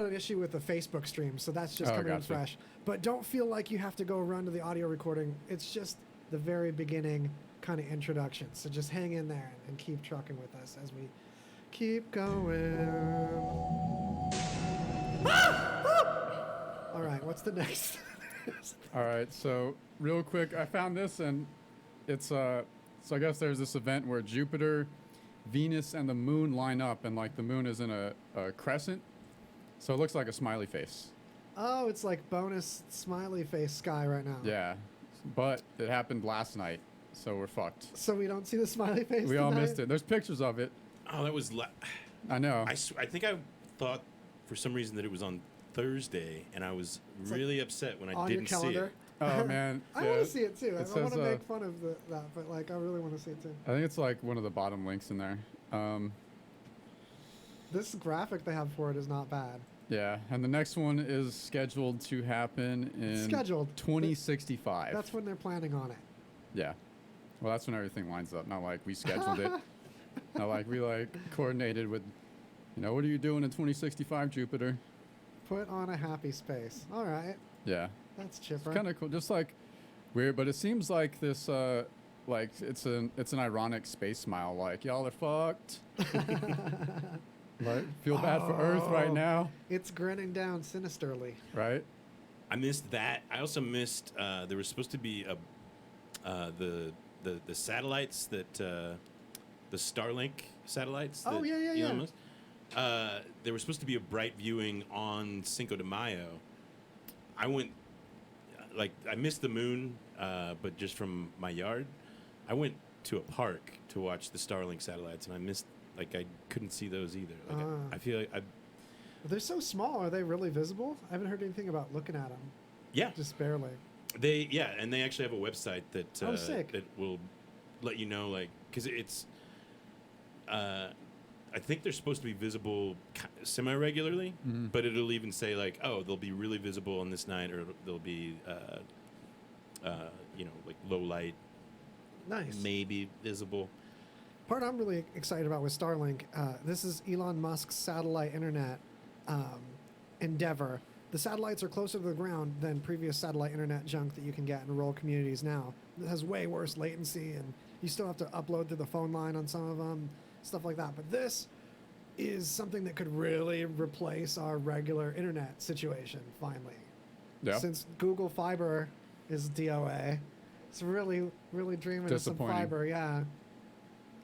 had an issue with the Facebook stream, so that's just coming in gotcha. fresh. But don't feel like you have to go run to the audio recording. It's just the very beginning kind of introduction. So just hang in there and keep trucking with us as we keep going. All right, what's the next? All right, so real quick, I found this, and it's so I guess there's this event where Jupiter, Venus, and the moon line up, and like the moon is in a crescent, so it looks like a smiley face. Oh, it's like bonus smiley face sky right now. Yeah, but it happened last night, so we're fucked. So we don't see the smiley face. We all missed it. There's pictures of it. Oh, that was. I know. I think I thought for some reason that it was on Thursday, and I was really upset when I didn't see it. Oh man, I want to see it too. I says, want to make fun of that, but like I really want to see it too. I think it's like one of the bottom links in there. This graphic they have for it is not bad. Yeah, and the next one is scheduled to happen in 2065. That's when they're planning on it. Yeah. Well, that's when everything lines up. Not like we scheduled it. Not like we like coordinated with, what are you doing in 2065, Jupiter? Put on a happy space. All right. Yeah. That's chipper. It's kind of cool. Just like weird, but it seems like this, like it's an ironic space smile. Like y'all are fucked. Like feel bad for Earth right now. It's grinning down sinisterly. Right. I missed that. I also missed. There was supposed to be the satellites that the Starlink satellites. Oh, yeah. There was supposed to be a bright viewing on Cinco de Mayo. I went, I missed the moon, but just from my yard. I went to a park to watch the Starlink satellites, and I missed, I couldn't see those either. I feel like They're so small. Are they really visible? I haven't heard anything about looking at them. Yeah. Just barely. And they actually have a website that that will let you know, because it's. I think they're supposed to be visible semi-regularly, but it'll even say they'll be really visible on this night, or they'll be, low light. Nice. Maybe visible. Part I'm really excited about with Starlink, this is Elon Musk's satellite internet endeavor. The satellites are closer to the ground than previous satellite internet junk that you can get in rural communities now. It has way worse latency, and you still have to upload through the phone line on some of them, stuff like that. But this is something that could really replace our regular internet situation, finally. Yeah. Since Google Fiber is DOA, it's really, really dreaming of some fiber, yeah.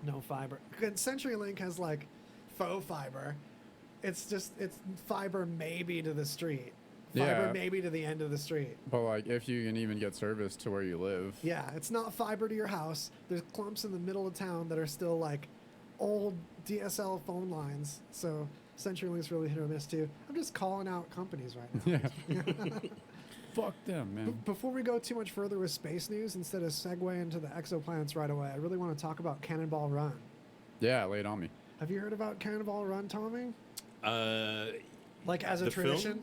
No fiber. CenturyLink has faux fiber. It's fiber maybe to the street. Fiber maybe to the end of the street. But if you can even get service to where you live. Yeah, it's not fiber to your house. There's clumps in the middle of town that are still old DSL phone lines. So CenturyLink's really hit or miss too. I'm just calling out companies right now. Yeah. Fuck them, man. Before we go too much further with space news, instead of segue into the exoplanets right away, I really want to talk about Cannonball Run. Yeah, lay it on me. Have you heard about Cannonball Run, Tommy? As a the tradition? Film?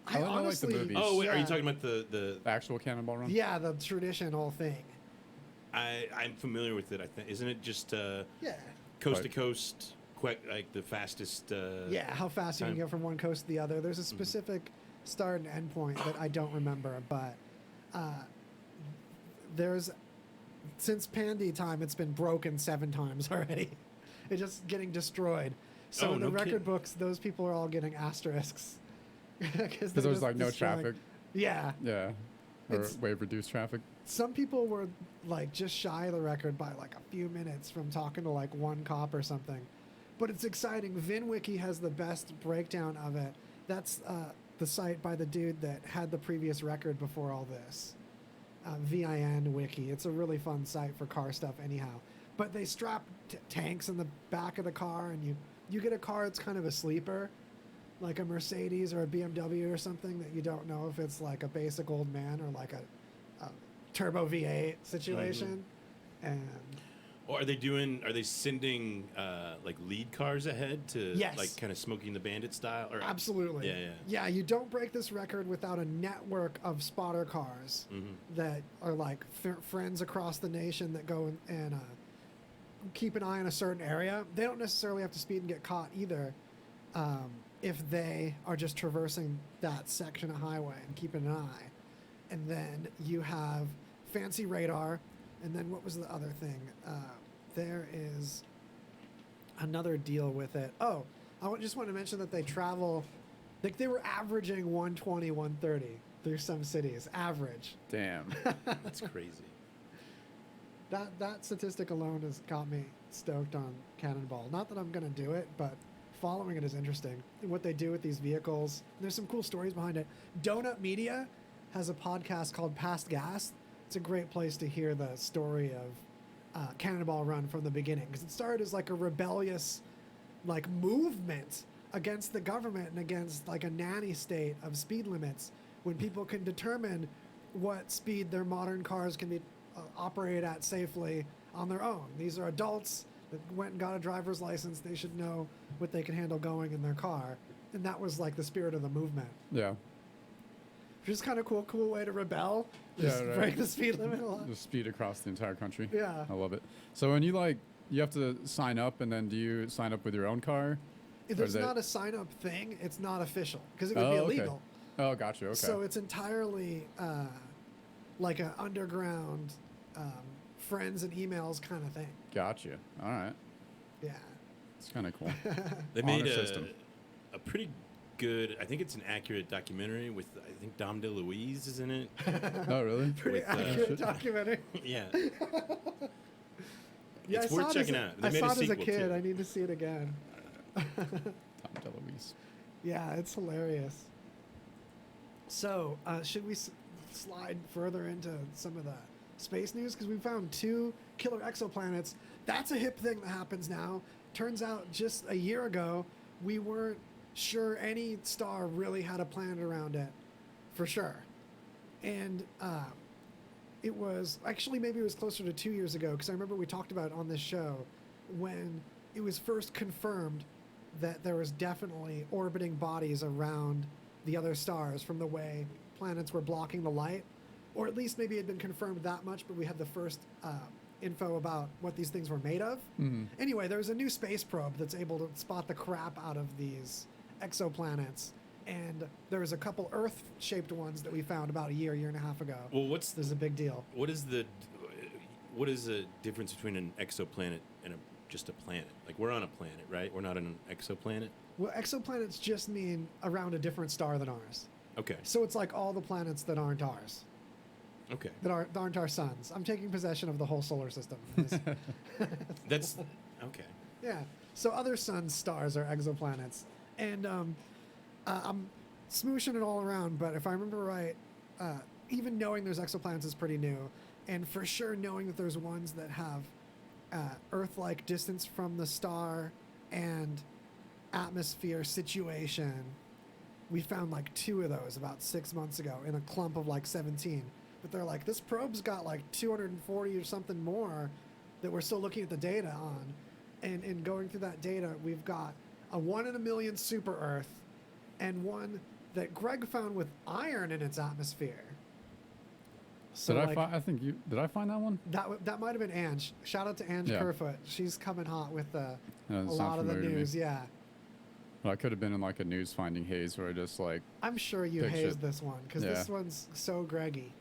I honestly... the movies. Oh, wait, are you talking about the actual Cannonball Run? Yeah, the traditional thing. I'm familiar with it, I think. Isn't it just yeah, coast to coast, the fastest... how fast you can get from one coast to the other. There's a specific start and end point that I don't remember, but since Pandy time, it's been broken 7 times already. It's just getting destroyed. So in the record books, those people are all getting asterisks. Because there's no traffic. Yeah. Yeah. Or way reduced traffic. Some people were just shy of the record by a few minutes from talking to one cop or something. But it's exciting. VinWiki has the best breakdown of it. That's the site by the dude that had the previous record before all this. VIN Wiki. It's a really fun site for car stuff anyhow. But they strap tanks in the back of the car, and you get a car that's kind of a sleeper, like a Mercedes or a BMW or something that you don't know if it's a basic old man or a turbo V8 situation. And or are they sending lead cars ahead to kind of Smoking the Bandit style? Or absolutely. Yeah, you don't break this record without a network of spotter cars that are friends across the nation that go and keep an eye on a certain area. They don't necessarily have to speed and get caught either. if they are just traversing that section of highway and keeping an eye. And then you have fancy radar. And then what was the other thing? There is another deal with it. Oh, just want to mention that they travel, like they were averaging 120, 130 through some cities, average. Damn. That's crazy. That statistic alone has got me stoked on Cannonball. Not that I'm going to do it, but following it is interesting. And what they do with these vehicles, there's some cool stories behind it. Donut Media has a podcast called Past Gas. It's a great place to hear the story of Cannonball Run from the beginning, because it started as like a rebellious like movement against the government and against like a nanny state of speed limits, when people can determine what speed their modern cars can be operate at safely on their own. These are adults that went and got a driver's license. They should know what they can handle going in their car. And that was like the spirit of the movement. Yeah. Which is kind of cool way to rebel. Yeah, Just right. break the speed limit a lot. Just speed across the entire country. Yeah. I love it. So when you you have to sign up, and then do you sign up with your own car? If Or there's is it- not a sign-up thing, it's not official, because it would be Oh, okay. illegal. Oh, gotcha. Okay. So it's entirely like an underground friends and emails kind of thing. Gotcha. All right. Yeah. It's kind of cool. They made Honor system. a pretty good, I think it's an accurate documentary with, I think Dom DeLuise is in it. Oh, really? Pretty With, accurate shit. documentary. Yeah. Yeah, It's I worth saw it checking as a- out. They I made saw a it as a sequel, kid. too. I need to see it again. Tom DeLuise. Yeah, it's hilarious. So, should we slide further into some of the space news? Because we found 2 killer exoplanets. That's a hip thing that happens now. Turns out just a year ago, we weren't sure any star really had a planet around it, for sure. And it was, actually maybe it was closer to 2 years ago, because I remember we talked about it on this show when it was first confirmed that there was definitely orbiting bodies around the other stars from the way planets were blocking the light, or at least maybe it had been confirmed that much, but we had the first info about what these things were made of. Mhm. Anyway, there's a new space probe that's able to spot the crap out of these exoplanets, and there was a couple Earth-shaped ones that we found about a year and a half ago. Well, This is a big deal. what is the difference between an exoplanet and just a planet? Like, we're on a planet, right? We're not on an exoplanet. Well, exoplanets just mean around a different star than ours. Okay. So it's like all the planets that aren't ours, Okay. that aren't our suns. I'm taking possession of the whole solar system. That's okay. Yeah. So other suns, stars are exoplanets. And I'm smooshing it all around, but if I remember right, even knowing there's exoplanets is pretty new. And for sure knowing that there's ones that have Earth-like distance from the star and atmosphere situation. We found like 2 of those about 6 months ago in a clump of like 17. But they're like, this probe's got like 240 or something more that we're still looking at the data on. And in going through that data, we've got a 1 in a million super Earth and one that Greg found with iron in its atmosphere. So Did like, did I find that one? that might have been Ange. Shout out to Ange Yeah. Kerfoot. She's coming hot with That a doesn't lot sound of the familiar to me. news. Yeah, Well, I could have been in like a news finding haze where I just like, I'm sure you Big hazed shit. this one because Yeah. this one's so Greggy.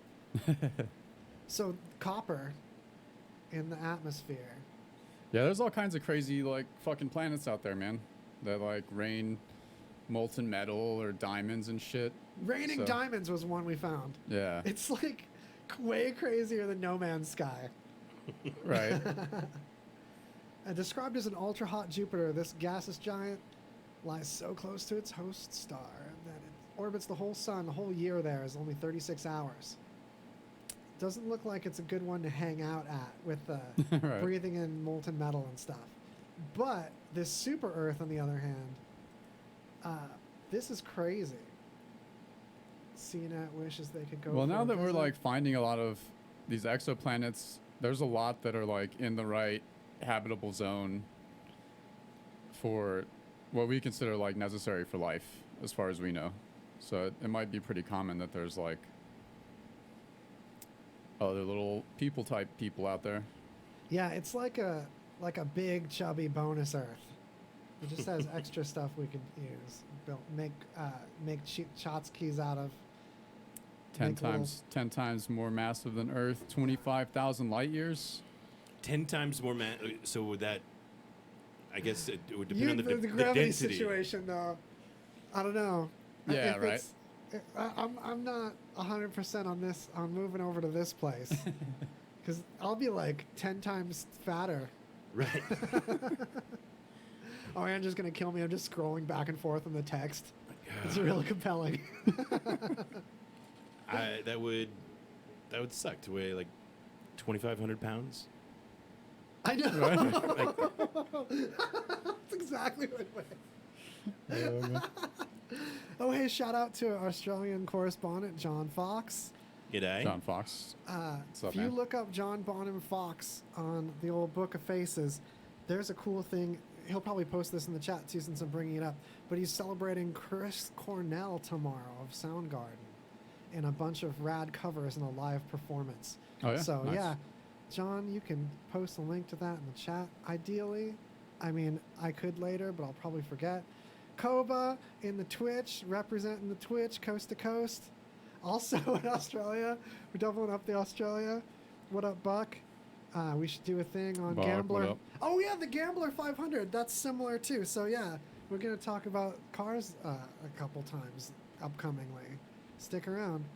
So copper in the atmosphere. yeah, there's all kinds of crazy like fucking planets out there, man, that like rain molten metal or diamonds and shit. Raining So- diamonds was one we found. Yeah. It's like way crazier than No Man's Sky. Right. Described as an ultra-hot Jupiter, this gaseous giant lies so close to its host star that it orbits the whole sun. The whole year there is only 36 hours. Doesn't look like it's a good one to hang out at with Right. breathing in molten metal and stuff. But this super Earth, on the other hand, this is crazy. CNET wishes they could go. Well, for now a that we're visit. like finding a lot of these exoplanets, there's a lot that are like in the right habitable zone for what we consider like necessary for life, as far as we know. So it might be pretty common that there's like other little people out there. Yeah, it's like a big chubby bonus Earth. It just has extra stuff we could use. make tchotchkes out of. 10 times more massive than Earth, 25,000 light years. 10 times more so would that? I guess it would depend on the gravity density. situation, though. I don't know. Yeah, right. I'm not 100% on this. On moving over to this place, because I'll be like 10 times fatter. Right. Oh, Andrew's gonna kill me. I'm just scrolling back and forth in the text. It's really compelling. That would suck to weigh like 2,500 pounds. I know. Right? That's exactly what it was. Oh, hey, shout out to our Australian correspondent, John Fox. G'day. John Fox. What's up, If you man? look up John Bonham Fox on the old Book of Faces, there's a cool thing. He'll probably post this in the chat too, since I'm bringing it up. But he's celebrating Chris Cornell tomorrow of Soundgarden, and a bunch of rad covers and a live performance. Oh, yeah? So Nice. yeah, John, you can post a link to that in the chat. Ideally, I mean, I could later, but I'll probably forget. Koba in the Twitch, representing the Twitch coast to coast. Also in Australia, we're doubling up the Australia. What up, Buck? We should do a thing on Buck, Gambler. what up? Oh yeah, the Gambler 500. That's similar too. So yeah, we're gonna talk about cars a couple times upcomingly. Stick around.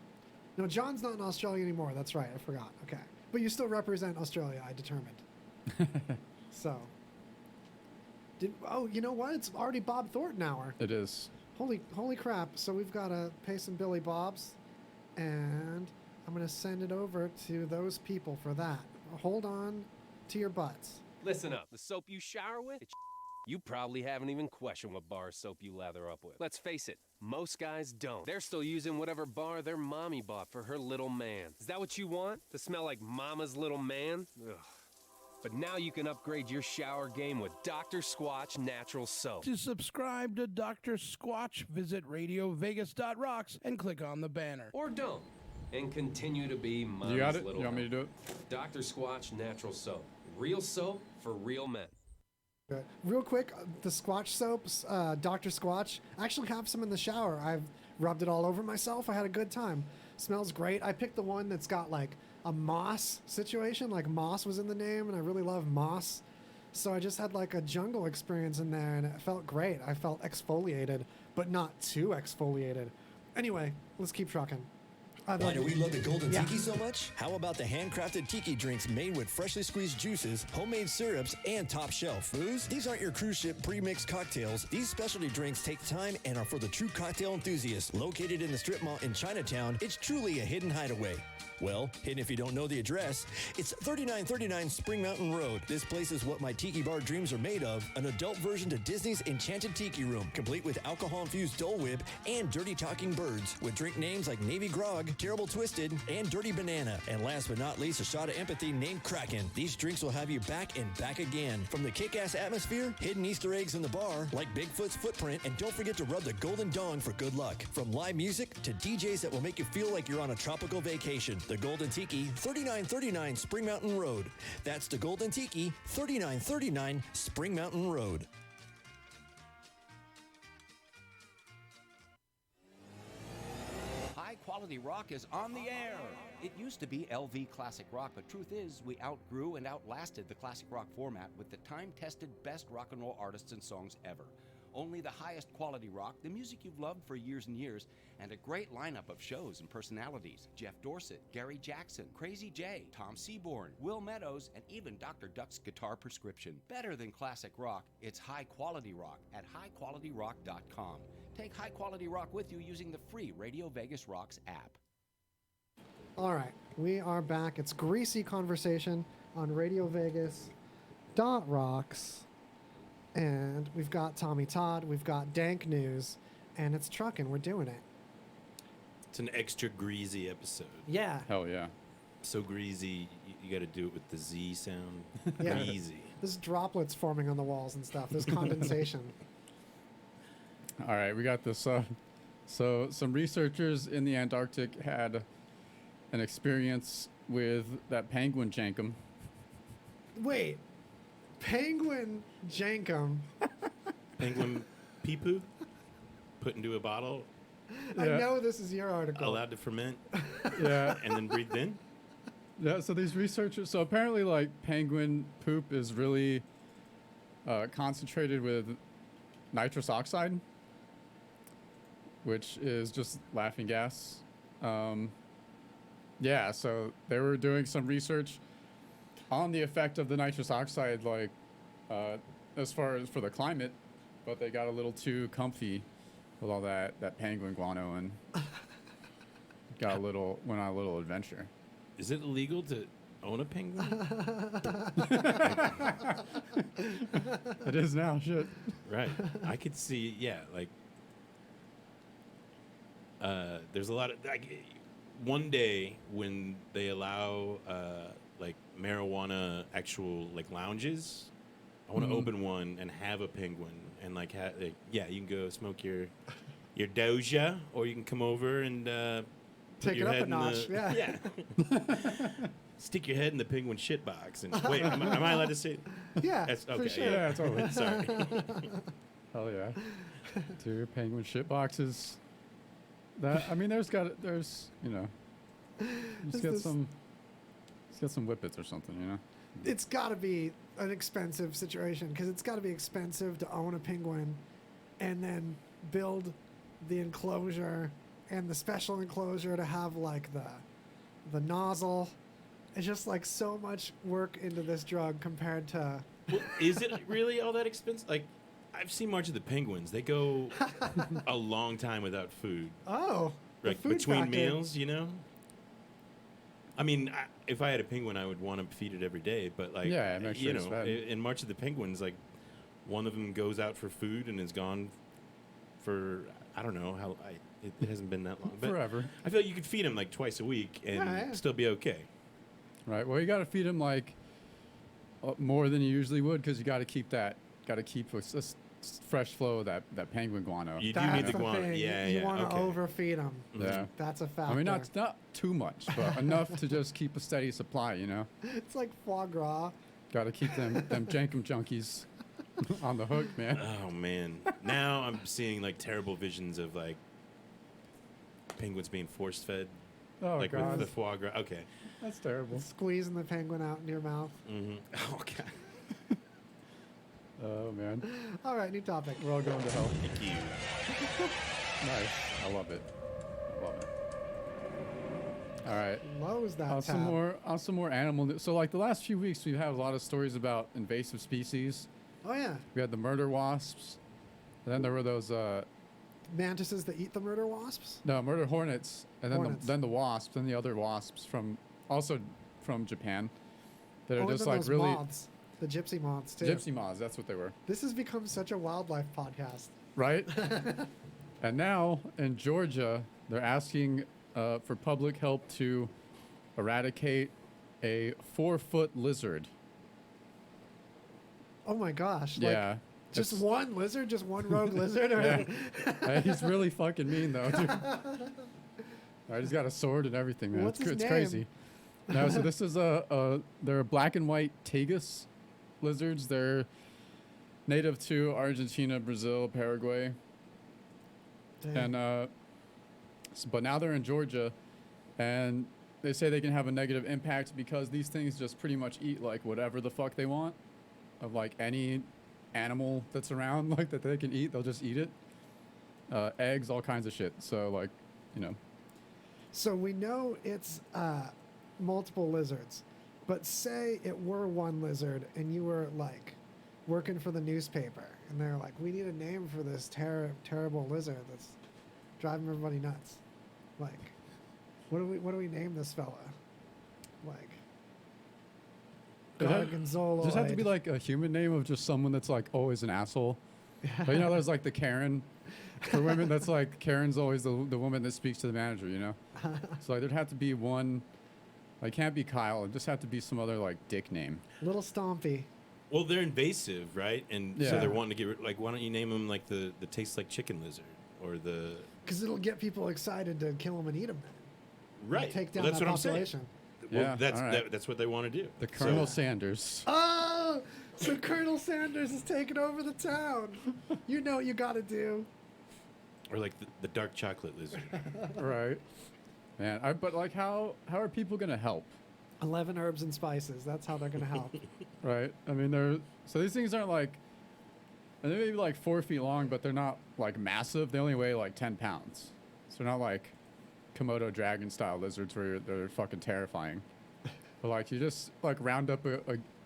No, John's not in Australia anymore. That's right. I forgot. Okay, but you still represent Australia. I determined. So. You know what? It's already Bob Thornton hour. It is. Holy crap. So we've got to pay some Billy Bobs, and I'm going to send it over to those people for that. Hold on to your butts. Listen up. The soap you shower with, you probably haven't even questioned what bar soap you lather up with. Let's face it, most guys don't. They're still using whatever bar their mommy bought for her little man. Is that what you want? To smell like mama's little man? Ugh. But now you can upgrade your shower game with Dr. Squatch Natural Soap. To subscribe to Dr. Squatch, visit radiovegas.rocks and click on the banner. Or don't. And continue to be mama's You got it? little You want me to do it? Dr. Squatch Natural Soap. Real soap for real men. Good. Real quick, the Squatch soaps, Dr. Squatch, I actually have some in the shower. I've rubbed it all over myself. I had a good time. Smells great. I picked the one that's got like a moss situation, like moss was in the name, and I really love moss. So I just had like a jungle experience in there, and it felt great. I felt exfoliated, but not too exfoliated. Anyway, let's keep trucking. Why do we love the Golden Yeah. Tiki so much? How about the handcrafted tiki drinks made with freshly squeezed juices, homemade syrups, and top shelf booze? These aren't your cruise ship pre-mixed cocktails. These specialty drinks take time and are for the true cocktail enthusiast. Located in the strip mall in Chinatown, it's truly a hidden hideaway. Well, hidden if you don't know the address. It's 3939 Spring Mountain Road. This place is what my tiki bar dreams are made of. An adult version to Disney's Enchanted Tiki Room, complete with alcohol-infused Dole Whip and dirty talking birds, with drink names like Navy Grog, Terrible Twisted, and Dirty Banana. And last but not least, a shot of empathy named Kraken. These drinks will have you back and back again. From the kick-ass atmosphere, hidden Easter eggs in the bar, like Bigfoot's footprint, and don't forget to rub the golden dong for good luck. From live music to DJs that will make you feel like you're on a tropical vacation. The Golden Tiki, 3939 Spring Mountain Road. That's the Golden Tiki, 3939 Spring Mountain Road. High Quality Rock is on the air. It used to be LV Classic Rock, but truth is, we outgrew and outlasted the classic rock format with the time-tested best rock and roll artists and songs ever. Only the highest quality rock, the music you've loved for years and years, and a great lineup of shows and personalities. Jeff Dorset, Gary Jackson, Crazy J, Tom Seaborn, Will Meadows, and even Dr. Duck's guitar prescription. Better than classic rock, it's high quality rock at highqualityrock.com. Take high quality rock with you using the free Radio Vegas Rocks app. All right, we are back. It's Greasy Conversation on Radio Vegas .rocks. And we've got Tommy Todd, we've got Dank News, and it's trucking. We're doing it. It's an extra greasy episode. Yeah. Hell yeah. So greasy, you got to do it with the Z sound. Yeah. Greasy. There's droplets forming on the walls and stuff. There's condensation. All right, we got this. So some researchers in the Antarctic had an experience with that penguin jankum. Wait. Penguin Jankum. Penguin pee-poo? put into a bottle, I Yeah. know this is your article. allowed to ferment, Yeah. and then breathed in. Yeah, so these researchers, so apparently like penguin poop is really concentrated with nitrous oxide, which is just laughing gas. Yeah, so they were doing some research on the effect of the nitrous oxide, like as far as for the climate, but they got a little too comfy with all that penguin guano and went on a little adventure. Is it illegal to own a penguin? It is now, shit. Right. I could see, yeah, like, there's a lot of, like, one day when they allow, like, marijuana actual, like, lounges, I want to open one and have a penguin and, like, yeah, you can go smoke your doja, or you can come over and, put Take your it up head a notch. in Yeah. Stick your head in the penguin shit box and wait. Am I allowed to say? Yeah, That's for okay. sure. Yeah, totally. Sorry. Hell yeah. Two penguin shit boxes. That I mean, there's you know, just get some whippets or something, you know. It's got to be an expensive situation because it's got to be expensive to own a penguin and then build the enclosure and the special enclosure to have like the nozzle. It's just like so much work into this drug compared to. Well, is it really all that expensive? Like, I've seen March of the Penguins. They go a long time without food, Oh, the like food between factor. meals. You know. I mean, if I had a penguin, I would want to feed it every day. But like, Yeah, make sure you it's know, fed. in March of the Penguins, like, one of them goes out for food and is gone for I don't know how. It hasn't been that long, but Forever. I feel like you could feed him like twice a week and Right. still be okay. Right. Well, you got to feed him like more than you usually would because you got to keep a fresh flow of that penguin guano. You do That's need the the guano. thing. Yeah, you yeah. want to okay. overfeed them. Yeah. That's a factor. I mean, not too much, but enough to just keep a steady supply. You know, It's like foie gras. got to keep them jankum junkies on the hook, man. Oh man! Now I'm seeing like terrible visions of like penguins being force fed, Oh like god, with the foie gras. Okay. that's terrible. Squeezing the penguin out in your mouth. Mm-hmm. Oh god. Oh man, All right, new topic. we're all going to hell. Thank you. Nice. I love it. All right. Close that On tab. some more animal news. So like the last few weeks, we've had a lot of stories about invasive species. Oh yeah, We had the murder wasps. And then there were those mantises that eat the murder wasps. murder hornets, and then Hornets. the wasps, and the other wasps from Japan that are Oh, and just then like those really moths, the gypsy moths too. gypsy moths. That's what they were, This has become such a wildlife podcast. right? And now in Georgia, they're asking for public help to eradicate a 4-foot lizard. Oh my gosh! Yeah. Like, just it's- one lizard, just one rogue lizard. Or Yeah. He's really fucking mean though, dude. Right, he's got a sword and everything, man. What's his It's name? crazy. No, so this is they're black and white tagus lizards. They're native to Argentina, Brazil, Paraguay, Dang. and but now they're in Georgia, and they say they can have a negative impact because these things just pretty much eat like whatever the fuck they want, of like any animal that's around, like that they can eat. They'll just eat it. Eggs, all kinds of shit. So like, you know. So we know it's multiple lizards, but say it were one lizard and you were like working for the newspaper and they're like, we need a name for this terrible lizard that's driving everybody nuts. Like, what do we name this fella? Like, It had- Gargonzoloid. Does it have to be like a human name of just someone that's like always an asshole? But you know, there's like the Karen for women. That's like Karen's always the woman that speaks to the manager. You know, so like there'd have to be one. Like can't be Kyle. It just have to be some other like dick name. Little Stompy. Well, they're invasive, right? And so Yeah. they're wanting to get like, why don't you name them like the tastes like chicken lizard or the Because it'll get people excited to kill them and eat them. Then. right? Take down Well, that's that what I'm saying. population. Well, Yeah, that's all right. that's what they want to do. The So- Colonel Sanders. Oh, so Colonel Sanders is taking over the town. You know what you got to do. Or like the dark chocolate lizard. Right. Man, but like, how are people gonna help? 11 herbs and spices. That's how they're gonna help. Right. I mean, so these things aren't like, and they may be like 4 feet long, but they're not like massive. They only weigh like 10 pounds. So they're not like Komodo dragon style lizards where they're fucking terrifying. But like, you just like round up a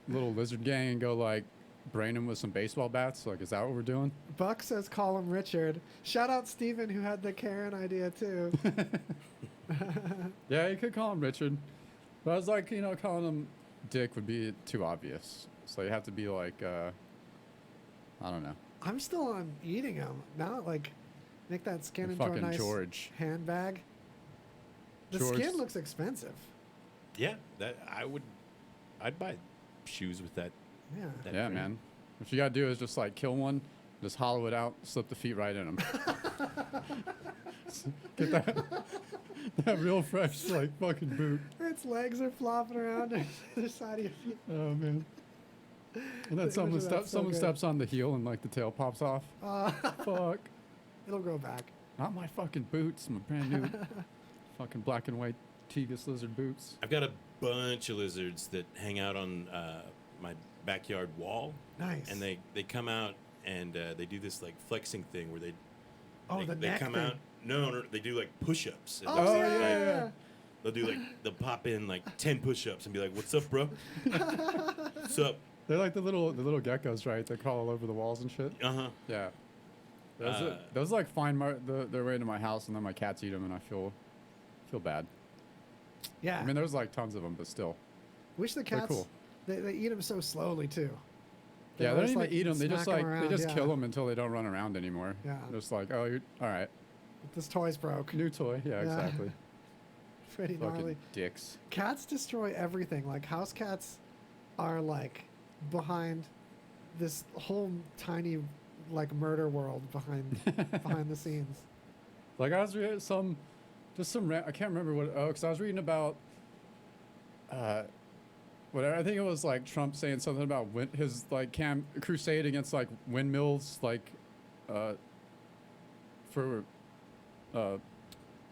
little lizard gang and go like brain them with some baseball bats. Like, is that what we're doing? Buck says call him Richard. Shout out Steven who had the Karen idea too. Yeah, you could call him Richard. But I was like, calling him Dick would be too obvious. So you have to be like, I don't know. I'm still on eating them. Now, like, make that skin into a Fucking nice George. handbag. The George. skin looks expensive. Yeah, I'd buy shoes with that. Yeah. that Yeah, print. man. What you gotta do is just like kill one, just hollow it out, slip the feet right in them. Get that real fresh like fucking boot. Its legs are flopping around on the side of your feet. Oh man. And then The someone image of that's so good. steps on the heel and like the tail pops off. Fuck. It'll grow back. Not my fucking boots. My brand new fucking black and white tagus lizard boots. I've got a bunch of lizards that hang out on my backyard wall. Nice. And they come out and they do this like flexing thing where they the they neck come thing. out. No, they do like push-ups. And Oh, they'll yeah, like- yeah. They'll do like they'll pop in like 10 push-ups and be like, "What's up, bro? What's up?" They're like the little geckos, right? They crawl all over the walls and shit. Uh huh. Yeah. Those like find their way into my house, and then my cats eat them, and I feel bad. Yeah. I mean, there's like tons of them, but still. Wish the they're cats, cool. they eat them so slowly too. Yeah, they don't always, even like, eat them. They smack just 'em like around, they just yeah. kill them until they don't run around anymore. Yeah. Just like, oh, you're all right. This toy's broke. New toy. Yeah, Yeah. exactly. Pretty gnarly. Fucking dicks. Cats destroy everything. Like house cats are like behind this whole tiny like murder world behind the scenes. Like I was reading I can't remember what. Oh, because I was reading about. Whatever. I think it was like Trump saying something about his like crusade against like windmills, like, for.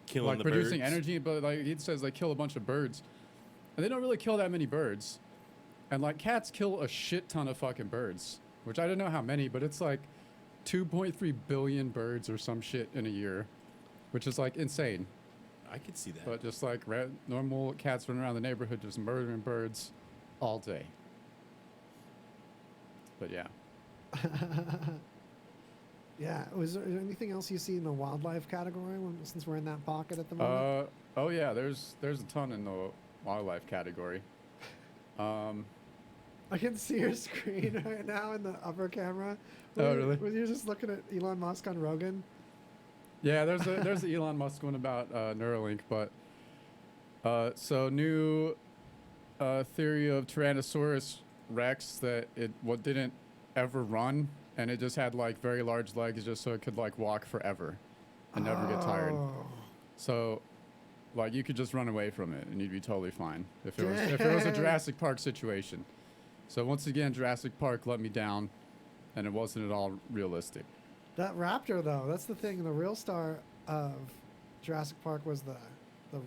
Killing Like the producing birds. energy, but like he says they kill a bunch of birds, and they don't really kill that many birds, and like cats kill a shit ton of fucking birds, which I don't know how many, but it's like 2.3 billion birds or some shit in a year, which is like insane. I could see that. But just like normal cats running around the neighborhood just murdering birds all day. But yeah. Yeah. Was there anything else you see in the wildlife category since we're in that pocket at the moment? Oh yeah, there's a ton in the wildlife category. I can see your screen right now in the upper camera. Oh, really? When you're just looking at Elon Musk on Rogan. Yeah, there's the Elon Musk one about Neuralink, but so new theory of Tyrannosaurus Rex that it didn't ever run, and it just had like very large legs just so it could like walk forever and never get tired. Oh. So like you could just run away from it and you'd be totally fine if it was a Jurassic Park situation. So once again, Jurassic Park let me down, and it wasn't at all realistic. That raptor, though, that's the thing. The real star of Jurassic Park was the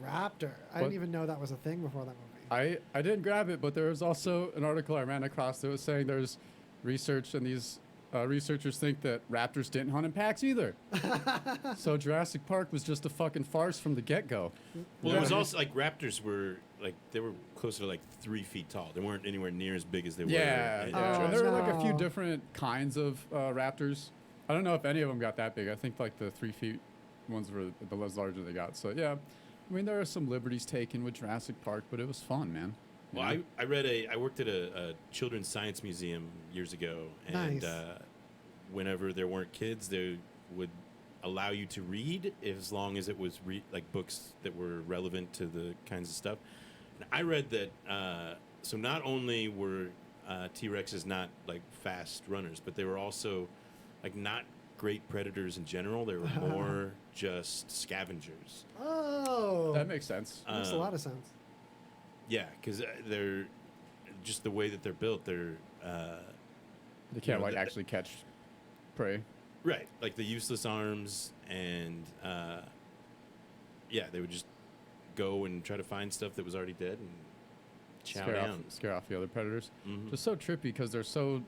raptor. I didn't even know that was a thing before that movie. I didn't grab it, but there was also an article I ran across that was saying there's research, and these researchers think that raptors didn't hunt in packs either. So Jurassic Park was just a fucking farce from the get-go. Well, it was also like raptors were like they were closer to like 3 feet tall. They weren't anywhere near as big as they were. Yeah, in yeah. Jurassic There were Park. like a few no. different kinds of raptors. I don't know if any of them got that big. I think like the 3 feet ones were the less larger they got. So yeah, I mean there are some liberties taken with Jurassic Park, but it was fun, man. Well, I worked at a children's science museum years ago, and Nice. whenever there weren't kids, they would allow you to read as long as it was like books that were relevant to the kinds of stuff. And I read that so not only were T-Rexes not like fast runners, but they were also like not great predators in general. They were more just scavengers. Oh. That makes sense. Makes a lot of sense. Yeah, because they're just the way that they're built. They're They can't know, like the- actually catch prey. Right, like the useless arms, and yeah, they would just go and try to find stuff that was already dead and chow down. Scare off the other predators. Mhm. Just so trippy because they're so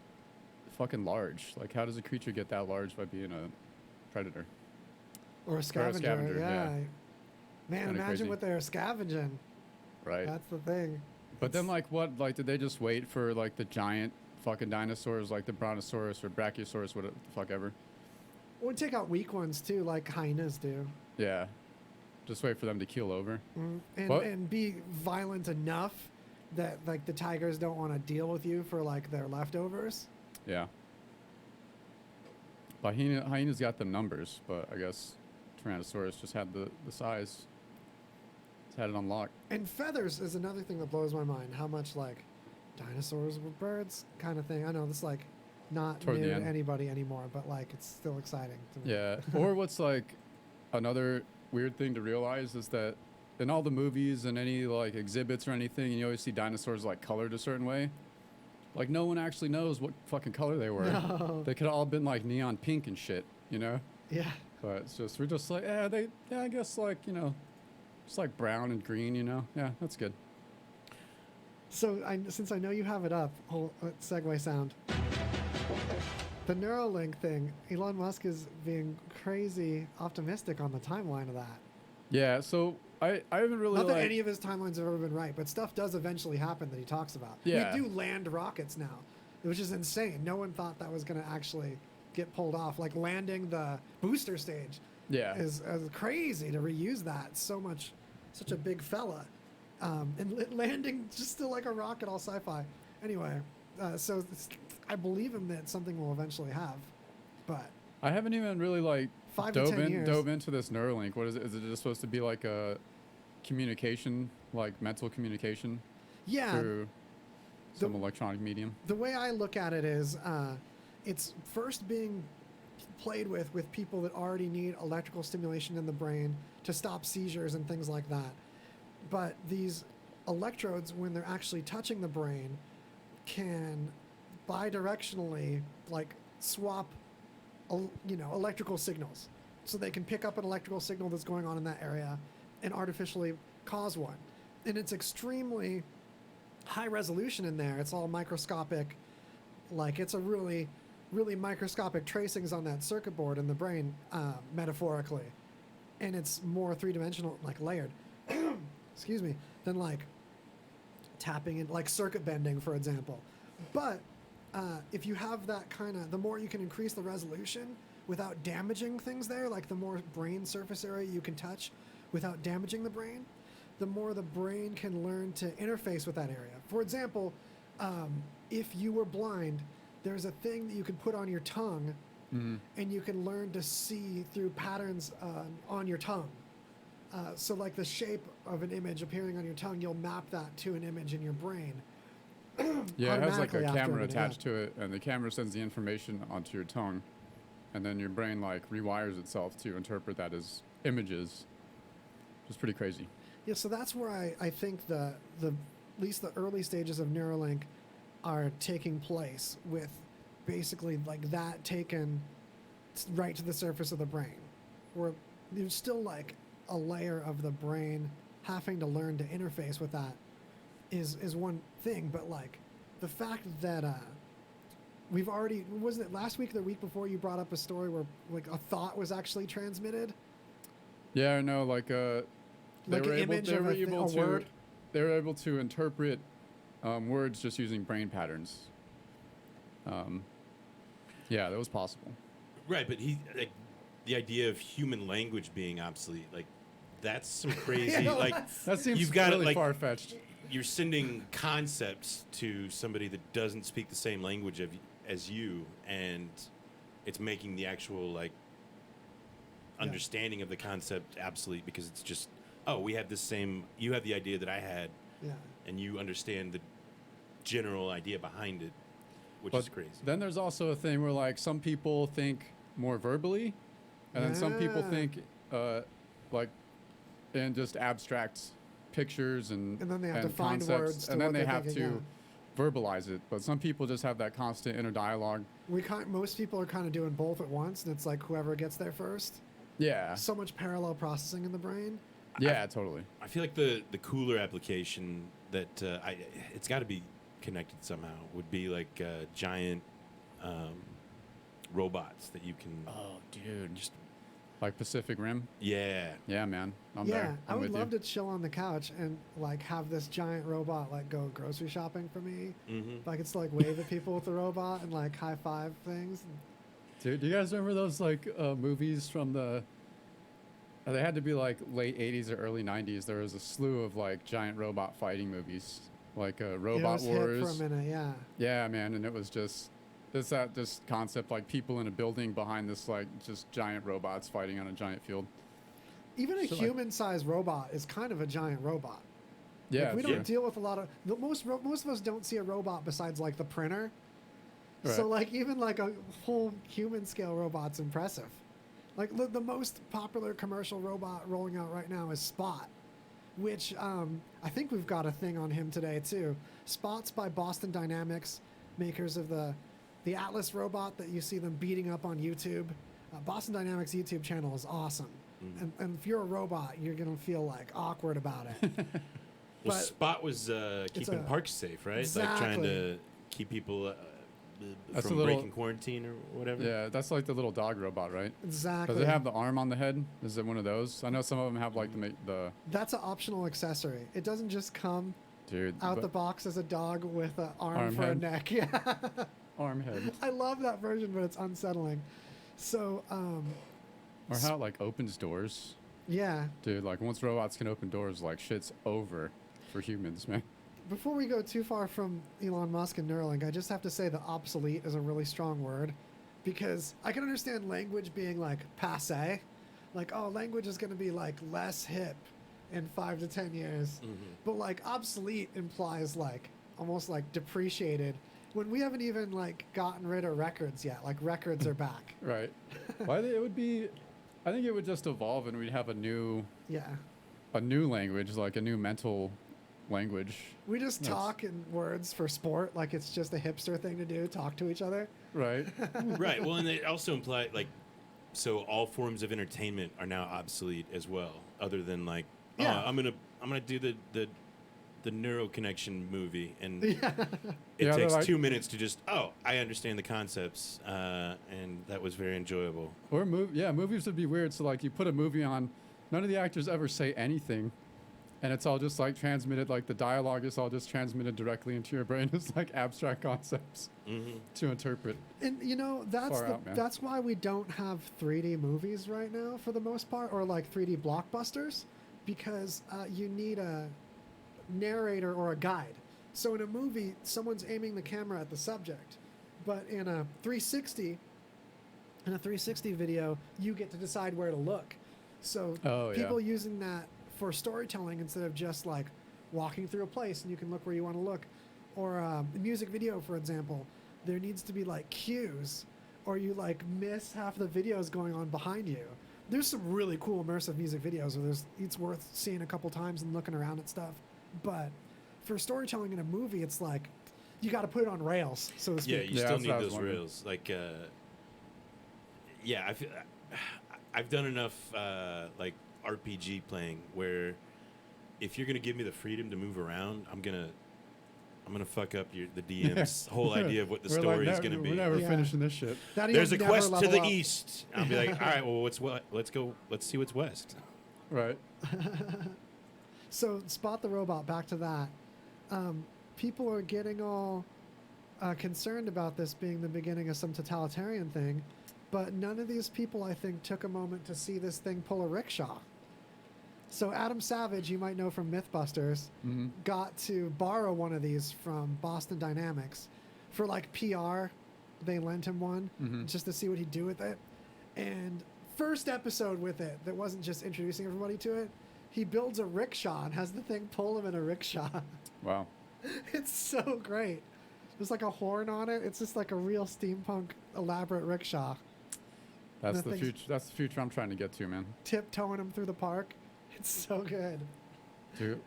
fucking large. Like, how does a creature get that large by being a predator? Or a scavenger, yeah. Man, Kinda imagine crazy. what they're scavenging. Right. That's the thing. But then, like, what? Like, did they just wait for like the giant fucking dinosaurs, like the Brontosaurus or Brachiosaurus, whatever the fuck ever? Or take out weak ones too, like hyenas do. Yeah. Just wait for them to keel over. And be violent enough that like the tigers don't want to deal with you for like their leftovers. Yeah. But hyenas got the numbers, but I guess Tyrannosaurus just had the size. Just had it unlocked. And feathers is another thing that blows my mind. How much like dinosaurs were birds kind of thing. I know this is like not Toward new the to end. anybody anymore, but like it's still exciting to me. Yeah. Or what's like another weird thing to realize is that in all the movies and any like exhibits or anything, you always see dinosaurs like colored a certain way. Like no one actually knows what fucking color they were. No. They could have all been like neon pink and shit, you know? Yeah. But it's just we're just like, I guess like, you know, just like brown and green, you know? Yeah, that's good. So since I know you have it up, segue sound. The Neuralink thing, Elon Musk is being crazy optimistic on the timeline of that. Yeah, so I haven't really Not that like, any of his timelines have ever been right, but stuff does eventually happen that he talks about. Yeah. We do land rockets now, which is insane. No one thought that was going to actually get pulled off. Like landing the booster stage yeah. is crazy to reuse that. Such a big fella. And landing just still like a rocket, all sci-fi. Anyway, so I believe him that something will eventually have, but I haven't even really like 5 to 10 years. dove into this Neuralink. What is it? Is it just supposed to be like a communication, like mental communication yeah, through some electronic medium? the way I look at it is it's first being played with people that already need electrical stimulation in the brain to stop seizures and things like that. But these electrodes, when they're actually touching the brain, can bidirectionally like swap electrical signals. So they can pick up an electrical signal that's going on in that area and artificially cause one. And it's extremely high resolution in there. It's all microscopic. Like it's a really, really microscopic tracings on that circuit board in the brain, metaphorically. And it's more three-dimensional, like layered, excuse me, than like tapping in, like circuit bending, for example. But if you have that kind of, the more you can increase the resolution without damaging things there, like the more brain surface area you can touch without damaging the brain, the more the brain can learn to interface with that area. For example, if you were blind, there's a thing that you can put on your tongue and you can learn to see through patterns on your tongue. So like the shape of an image appearing on your tongue, you'll map that to an image in your brain. Yeah, it has like a automatically after camera minute, attached to it, and the camera sends the information onto your tongue, and then your brain like rewires itself to interpret that as images. It's pretty crazy. Yeah, so that's where I think the at least the early stages of Neuralink are taking place, with basically like that taken right to the surface of the brain, where there's still like a layer of the brain having to learn to interface with that is one thing. But like the fact that we've already, wasn't it last week or the week before, you brought up a story where like a thought was actually transmitted? Yeah, I know. Like they Like were an able, image they of were a able to word? they were able to interpret words just using brain patterns. Yeah, that was possible. Right, but the idea of human language being obsolete, like that's some crazy Yeah, like That seems you've got really like far-fetched. you're sending concepts to somebody that doesn't speak the same language as you, and it's making the actual like understanding of the concept obsolete, because it's just, oh, we have the same, you have the idea that I had, Yeah. and you understand the general idea behind it, which But is crazy. then there's also a thing where like some people think more verbally, and then some people Yeah. think like in just abstract pictures and And then they have to find concepts, words to and then what they they're have thinking, to verbalize it, but some people just have that constant inner dialogue. Most people are kind of doing both at once, and it's like whoever gets there first. Yeah. So much parallel processing in the brain. Yeah, totally. I feel like the cooler application that it's got to be connected somehow would be like giant robots that you can. Oh, dude, just like Pacific Rim. Yeah. Yeah, man. I'm Yeah, there. I I'm would with love you. to chill on the couch and like have this giant robot like go grocery shopping for me. If I could still like wave at people with the robot and like high five things. Dude, do you guys remember those like movies from the? They had to be like late '80s or early '90s. There was a slew of like giant robot fighting movies, like It Robot was Wars. hit for a minute, yeah. Yeah, man, and it was just this concept like people in a building behind this like just giant robots fighting on a giant field. Even a So, like- human-sized robot is kind of a giant robot. Yeah, Like, we sure. don't deal with a lot of most of us don't see a robot besides like the printer. Right. So like even like a whole human scale robot's impressive. Like the most popular commercial robot rolling out right now is Spot, which I think we've got a thing on him today too. Spot's by Boston Dynamics, makers of the Atlas robot that you see them beating up on YouTube. Boston Dynamics YouTube channel is awesome. And if you're a robot, you're gonna feel like awkward about it. Well, But Spot was keeping a- parks safe, right? Like trying to keep people That's from a little- breaking quarantine or whatever. Yeah, that's like the little dog robot, right? Exactly. Does it have the arm on the head? Is it one of those? I know some of them have like the That's an optional accessory. It doesn't just come dude out but the box as a dog with an arm Arm for a head. neck. Yeah. arm head, I love that version, but it's unsettling. So, or how it like opens doors, yeah. dude. Like once robots can open doors, like shit's over for humans, man. Before we go too far from Elon Musk and Neuralink, I just have to say that obsolete is a really strong word, because I can understand language being like passe, like, oh, language is going to be like less hip in 5 to 10 years, but like obsolete implies like almost like depreciated when we haven't even like gotten rid of records yet. Like records are back. Right. Well, I think it would just evolve and we'd have a new Yeah. language, like a new mental language. We just That's- talk in words for sport, like it's just a hipster thing to do, talk to each other. Right. Right. Well, and they also imply like, so all forms of entertainment are now obsolete as well, other than like, Yeah. oh, I'm gonna do the neural connection movie, and Yeah. it Yeah, they're takes like- 2 minutes to just, oh, I understand the concepts, and that was very enjoyable. Or movies would be weird. So like you put a movie on, none of the actors ever say anything, and it's all just like transmitted. Like the dialogue is all just transmitted directly into your brain. It's like abstract concepts to interpret. And you know, that's Far out, man. that's why we don't have 3D movies right now for the most part, or like 3D blockbusters, because you need a narrator or a guide. So in a movie, someone's aiming the camera at the subject, but in a 360 video, you get to decide where to look. So people using that for storytelling instead of just like walking through a place and you can look where you want to look, or a music video, for example, there needs to be like cues, or you like miss half the videos going on behind you. There's some really cool immersive music videos where it's worth seeing a couple times and looking around at stuff. But for storytelling in a movie, it's like you got to put it on rails, so to speak. Yeah, you Yeah, still that's need what I was those wondering. rails. Like, yeah, I've done enough like RPG playing where if you're gonna give me the freedom to move around, I'm gonna fuck up the DM's whole idea of what the We're story like, is gonna be. We're never Yeah. finishing this shit. That There's a you'll never quest to level the up. east. I'll be like, all right, well, let's go. Let's see what's west. Right. So Spot the Robot, back to that. People are getting all concerned about this being the beginning of some totalitarian thing, but none of these people, I think, took a moment to see this thing pull a rickshaw. So Adam Savage, you might know from Mythbusters, got to borrow one of these from Boston Dynamics for like PR. They lent him one just to see what he'd do with it. And first episode with it, that wasn't just introducing everybody to it, he builds a rickshaw and has the thing pull him in a rickshaw. Wow. It's so great. There's like a horn on it. It's just like a real steampunk elaborate rickshaw. That's The the thing's- future. That's the future I'm trying to get to, man. Tiptoeing him through the park. It's so good. Dude,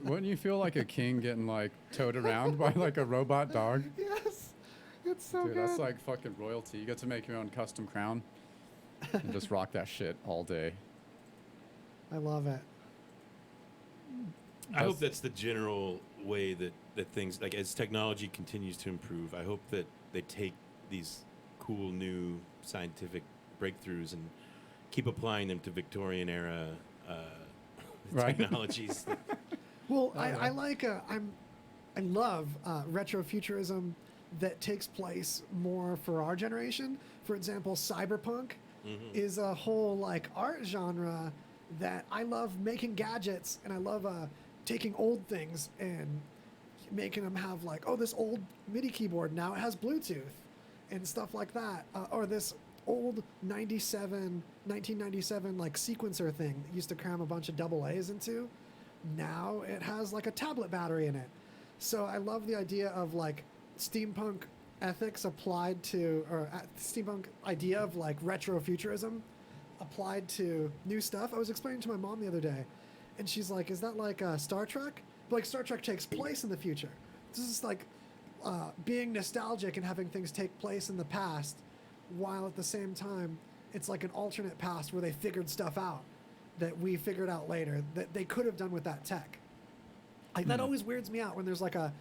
wouldn't you feel like a king getting like towed around by like a robot dog? Yes, it's so Dude, good. that's like fucking royalty. You get to make your own custom crown and just rock that shit all day. I love it. I hope that's the general way that things, like as technology continues to improve, I hope that they take these cool new scientific breakthroughs and keep applying them to Victorian era Right. technologies. Well, I love retrofuturism that takes place more for our generation. For example, cyberpunk is a whole like art genre that I love making gadgets, and I love taking old things and making them have like, oh, this old MIDI keyboard now it has Bluetooth and stuff like that, or this old 1997 like sequencer thing that used to cram a bunch of double A's into. Now it has like a tablet battery in it. So I love the idea of like steampunk ethics applied to, or steampunk idea of like retrofuturism applied to new stuff. I was explaining to my mom the other day, and she's like, is that like Star Trek? But like Star Trek takes place in the future. This is like being nostalgic and having things take place in the past, while at the same time it's like an alternate past where they figured stuff out that we figured out later that they could have done with that tech. Like that always weirds me out when there's like a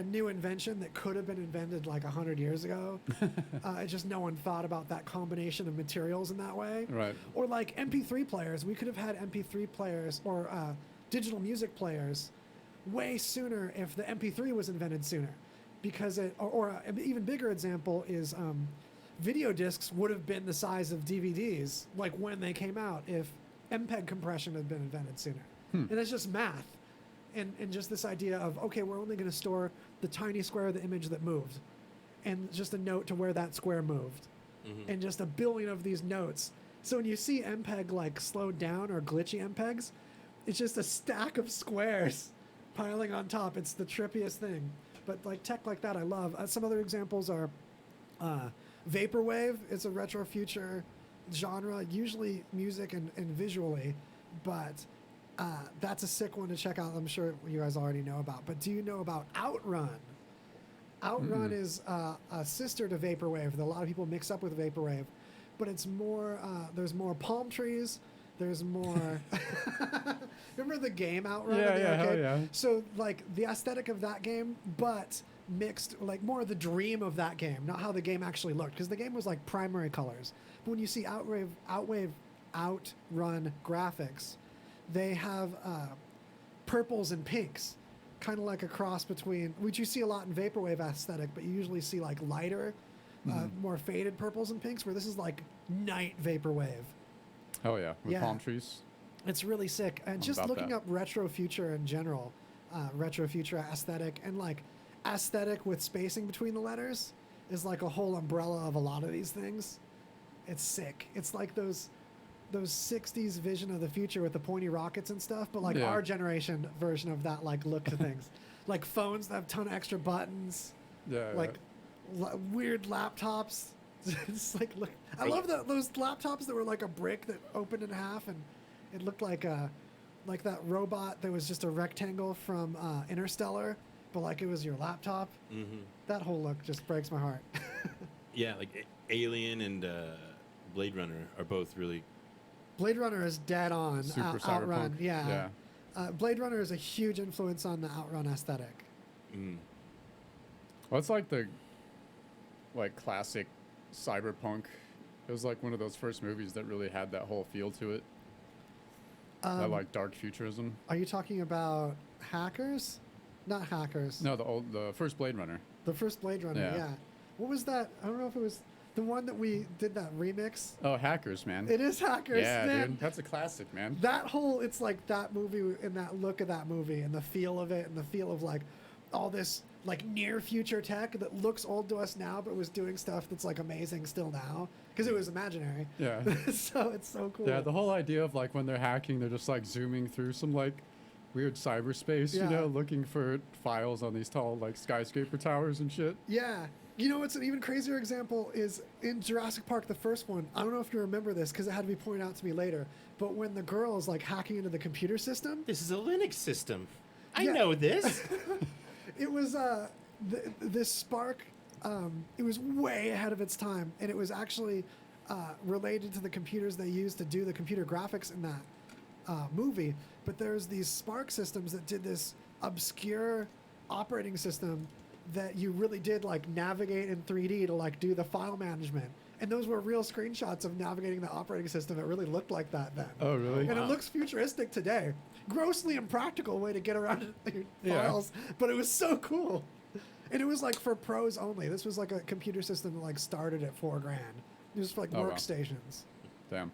new invention that could have been invented like 100 years ago. It's just no one thought about that combination of materials in that way. Right. Or like MP3 players. We could have had MP3 players or digital music players way sooner if the MP3 was invented sooner. Because an even bigger example is video discs would have been the size of DVDs like when they came out if MPEG compression had been invented sooner. And it's just math. And just this idea of, okay, we're only going to store the tiny square of the image that moved, and just a note to where that square moved, and just a billion of these notes. So when you see MPEG like slowed down or glitchy MPEGs, it's just a stack of squares piling on top. It's the trippiest thing. But like tech like that, I love. Some other examples are vaporwave. It's a retro future genre, usually music and visually, but that's a sick one to check out. I'm sure you guys already know about. But do you know about Outrun? Outrun is a sister to vaporwave that a lot of people mix up with vaporwave, but it's more. There's more palm trees. There's more. Remember the game Outrun? Yeah, hell yeah. So like the aesthetic of that game, but mixed like more of the dream of that game, not how the game actually looked, because the game was like primary colors. But when you see Outrun graphics, they have purples and pinks, kind of like a cross between, which you see a lot in vaporwave aesthetic, but you usually see like lighter, more faded purples and pinks, where this is like night vaporwave. Oh yeah, with palm trees. It's really sick. And just looking up retro future in general, retro future aesthetic, and like aesthetic with spacing between the letters is like a whole umbrella of a lot of these things. It's sick. It's like those 60s vision of the future with the pointy rockets and stuff, but like our generation version of that like look to things. Like phones that have a ton of extra buttons. Like weird laptops. It's like, look, I love those laptops that were like a brick that opened in half, and it looked like that robot that was just a rectangle from Interstellar, but like it was your laptop. That whole look just breaks my heart. Yeah, like Alien and Blade Runner are both really. Blade Runner is dead on. Super Outrun, cyberpunk. yeah. Blade Runner is a huge influence on the Outrun aesthetic. Well, it's like the classic cyberpunk. It was like one of those first movies that really had that whole feel to it. That like dark futurism. Are you talking about Hackers? Not Hackers. No, the first Blade Runner. The first Blade Runner, yeah. What was that? I don't know if it was the one that we did that remix. Oh, Hackers, man. It is Hackers. Yeah, man. dude. That's a classic, man. That whole, it's like that movie and that look of that movie and the feel of it and the feel of like all this like near future tech that looks old to us now, but was doing stuff that's like amazing still now because it was imaginary. Yeah. So it's so cool. Yeah, the whole idea of like when they're hacking, they're just like zooming through some like weird cyberspace, you know, looking for files on these tall like skyscraper towers and shit. Yeah. You know what's an even crazier example is in Jurassic Park, the first one. I don't know if you remember this because it had to be pointed out to me later. But when the girl is like hacking into the computer system, This is a Linux system. I Yeah. know this. it was this Spark. It was way ahead of its time, and it was actually related to the computers they used to do the computer graphics in that movie. But there's these Spark systems that did this obscure operating system that you really did like navigate in 3D to like do the file management. And those were real screenshots of navigating the operating system. It really looked like that then. Oh, really? And it looks futuristic today. Grossly impractical way to get around your Yeah. files, but it was so cool. And it was like for pros only. This was like a computer system that like started at $4,000. It was for like Oh, wow. workstations. Damn.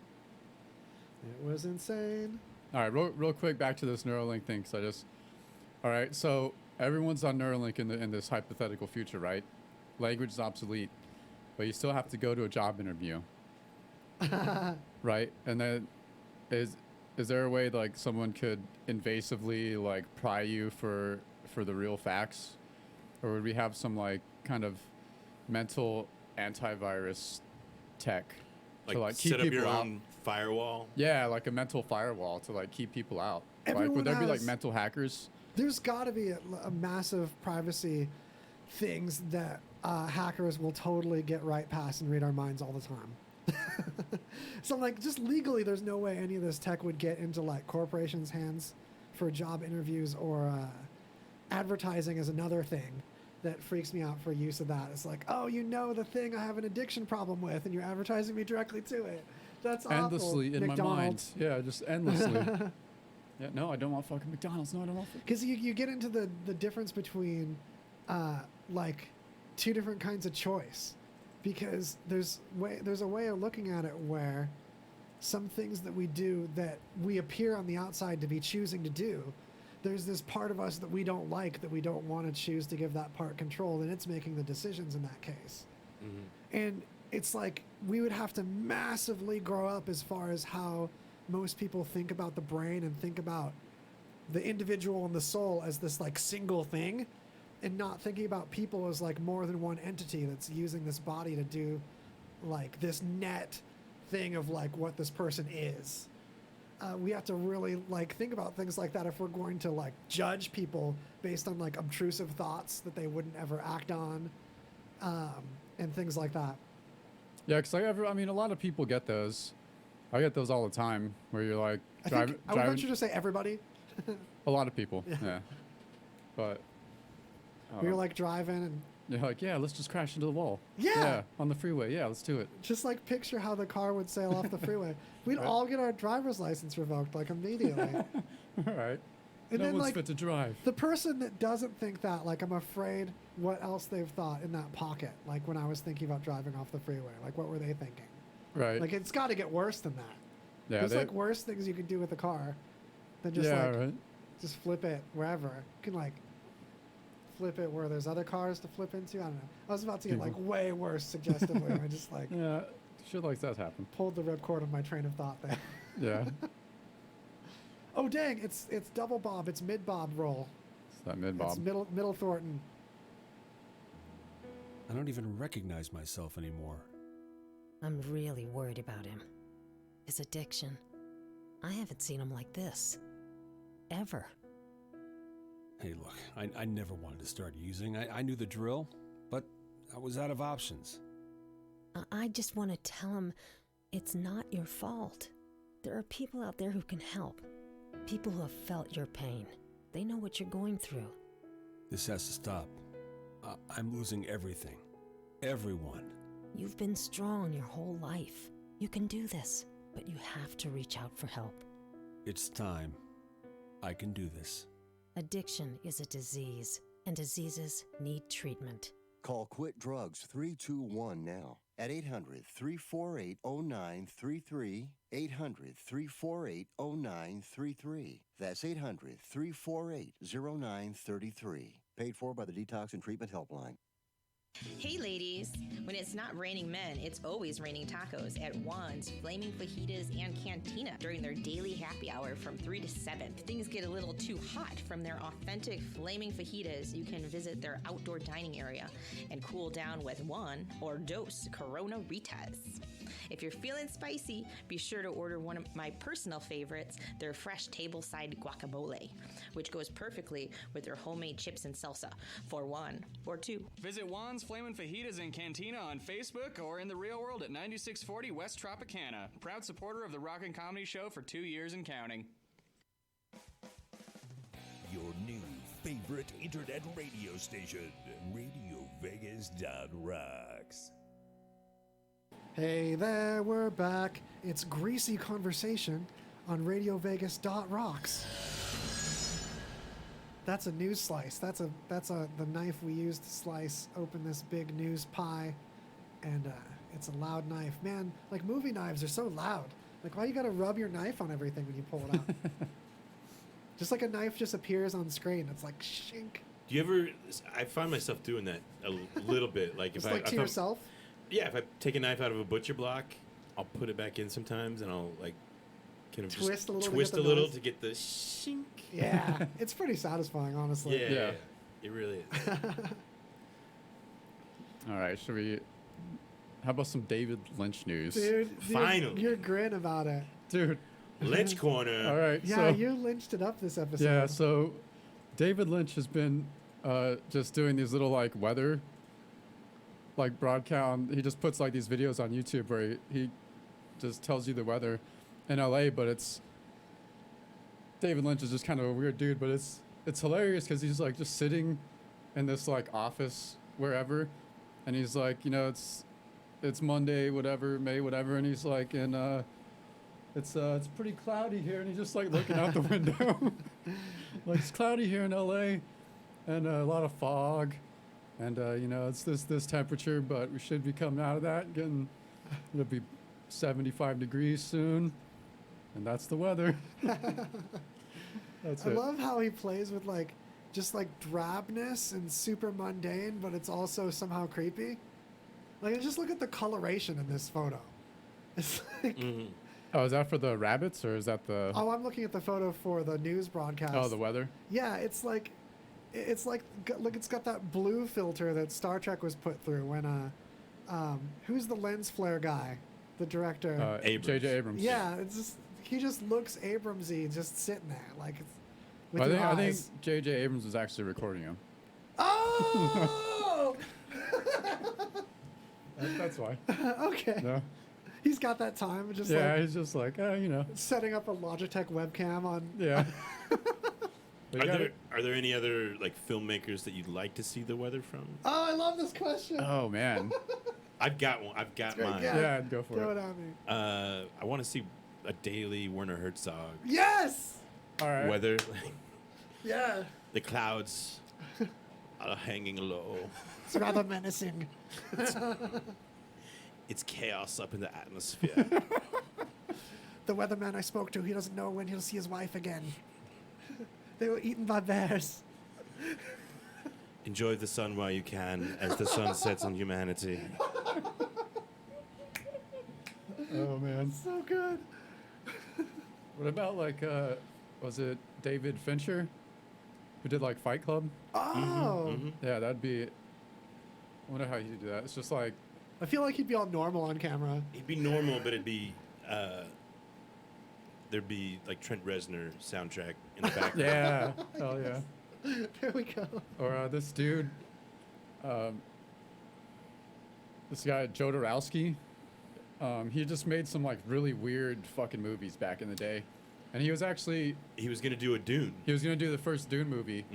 It was insane. All right, real quick, back to this Neuralink thing. All right, so everyone's on Neuralink in this hypothetical future, right? Language is obsolete, but you still have to go to a job interview, right? And then is there a way like someone could invasively like pry you for the real facts, or would we have some like kind of mental antivirus tech to like keep set up people your out? own firewall. Yeah, like a mental firewall to like keep people out. Everyone like, would there be like has- mental hackers? There's got to be a massive privacy things that hackers will totally get right past and read our minds all the time. So like just legally, there's no way any of this tech would get into like corporations' hands for job interviews or advertising is another thing that freaks me out for use of that. It's like, oh, you know the thing I have an addiction problem with, and you're advertising me directly to it. That's awful. Endlessly in McDonald's. my mind. Yeah, just endlessly. Yeah, no, I don't want fucking McDonald's. No, I don't want. Because you get into the difference between like two different kinds of choice, because there's a way of looking at it where some things that we do that we appear on the outside to be choosing to do, there's this part of us that we don't like, that we don't want to choose to give that part control, and it's making the decisions in that case. And it's like we would have to massively grow up as far as how most people think about the brain and think about the individual and the soul as this like single thing, and not thinking about people as like more than one entity that's using this body to do like this net thing of like what this person is. We have to really like think about things like that if we're going to like judge people based on like obtrusive thoughts that they wouldn't ever act on, and things like that. Yeah, because I mean, a lot of people get those. I get those all the time, where you're like I would venture to say everybody. A lot of people, Yeah. yeah. But You're like driving and you're like, yeah, let's just crash into the wall. Yeah. on the freeway. Yeah, let's do it. just like picture how the car would sail off the freeway. We'd Right. all get our driver's license revoked like immediately. All right. And no then one's like fit to drive. the person that doesn't think that, like I'm afraid what else they've thought in that pocket. Like when I was thinking about driving off the freeway, like what were they thinking? Right. Like it's got to get worse than that. yeah, There's they, like worse things you can do with a car than just yeah, like right. just flip it wherever. You can like flip it where there's other cars to flip into. I don't know. I was about to get like way worse suggestively. I just like Yeah, shit like that happen. pulled the ripcord of my train of thought there. Yeah. Oh dang! It's double bob. It's mid bob roll. It's that mid bob. It's middle Thornton. I don't even recognize myself anymore. I'm really worried about him. His addiction. I haven't seen him like this. Ever. Hey, look, I never wanted to start using. I knew the drill, but I was out of options. I just want to tell him it's not your fault. There are people out there who can help. People who have felt your pain. They know what you're going through. This has to stop. I'm losing everything. Everyone. You've been strong your whole life. You can do this, but you have to reach out for help. It's time. I can do this. Addiction is a disease, and diseases need treatment. Call Quit Drugs 321 now at 800-348-0933, 800-348-0933. That's 800-348-0933. Paid for by the Detox and Treatment Helpline. Hey ladies, when it's not raining men, it's always raining tacos at Juan's, Flaming Fajitas, and Cantina during their daily happy hour from 3 to 7. If things get a little too hot from their authentic Flaming Fajitas, you can visit their outdoor dining area and cool down with one or dos Corona Ritas. If you're feeling spicy, be sure to order one of my personal favorites, their fresh tableside guacamole, which goes perfectly with their homemade chips and salsa for one or two. Visit Juan's Flamin' Fajitas and Cantina on Facebook or in the real world at 9640 West Tropicana. Proud supporter of the Rockin' Comedy Show for 2 years and counting. Your new favorite internet radio station, RadioVegas.rocks. Hey there, we're back. It's Greasy Conversation on RadioVegas.rocks. That's a news slice. That's the knife we used to slice open this big news pie, and it's a loud knife. Man, like movie knives are so loud. Like, why you gotta rub your knife on everything when you pull it out? Just like a knife just appears on screen. It's like shink. Do you ever? I find myself doing that a little bit. Like just to yourself. Yeah, if I take a knife out of a butcher block, I'll put it back in sometimes, and I'll like kind of twist just a little to get the shink. Yeah, it's pretty satisfying, honestly. Yeah, it really is. All right, should we? How about some David Lynch news? Dude, Finally, you're grin about it, dude. Lynch corner. All right. Yeah, so, you lynched it up this episode. Yeah, so David Lynch has been just doing these little like weather broadcast. He just puts like these videos on YouTube where he just tells you the weather in LA, but it's David Lynch is just kind of a weird dude, but it's hilarious because he's like just sitting in this like office wherever, and he's like, you know, it's Monday, whatever, May, whatever, and he's like, and it's pretty cloudy here, and he's just like looking out the window, like it's cloudy here in LA, and a lot of fog. And, you know, it's this temperature, but we should be coming out of that. It'll be 75 degrees soon. And that's the weather. That's I it. love how he plays with, like, just, like, drabness and super mundane, but it's also somehow creepy. Like, just look at the coloration in this photo. It's like... Mm-hmm. Oh, is that for the rabbits, or is that the... Oh, I'm looking at the photo for the news broadcast. Oh, the weather? Yeah, it's like, look, it's got that blue filter that Star Trek was put through when, who's the lens flare guy? The director? J.J. Abrams. Yeah, it's just, he just looks Abramsy just sitting there, like, with I think eyes. J.J. Abrams was actually recording him. Oh! That's why. Okay. No? He's got that time. Just yeah, he's just like, you know. Setting up a Logitech webcam on... Yeah. Are there any other like filmmakers that you'd like to see the weather from? Oh, I love this question. Oh man, I've got one. I've got mine. Yeah, go for Throw it. it at me. I want to see a daily Werner Herzog. Yes. All right. Weather. Yeah. The clouds are hanging low. It's rather menacing. It's chaos up in the atmosphere. The weatherman I spoke to, he doesn't know when he'll see his wife again. They were eaten by bears. Enjoy the sun while you can, as the sun sets on humanity. Oh man, so good. What about like, was it David Fincher, who did like Fight Club? Oh. Mm-hmm. Yeah, that'd be. I wonder how he'd do that. It's just like. I feel like he'd be all normal on camera. He'd be normal, but it'd be. There'd be like Trent Reznor soundtrack in the background. Yeah. Hell yeah. There we go. Or this dude, this guy Jodorowsky, he just made some like really weird fucking movies back in the day, and he was gonna do a Dune. He was gonna do the first Dune movie,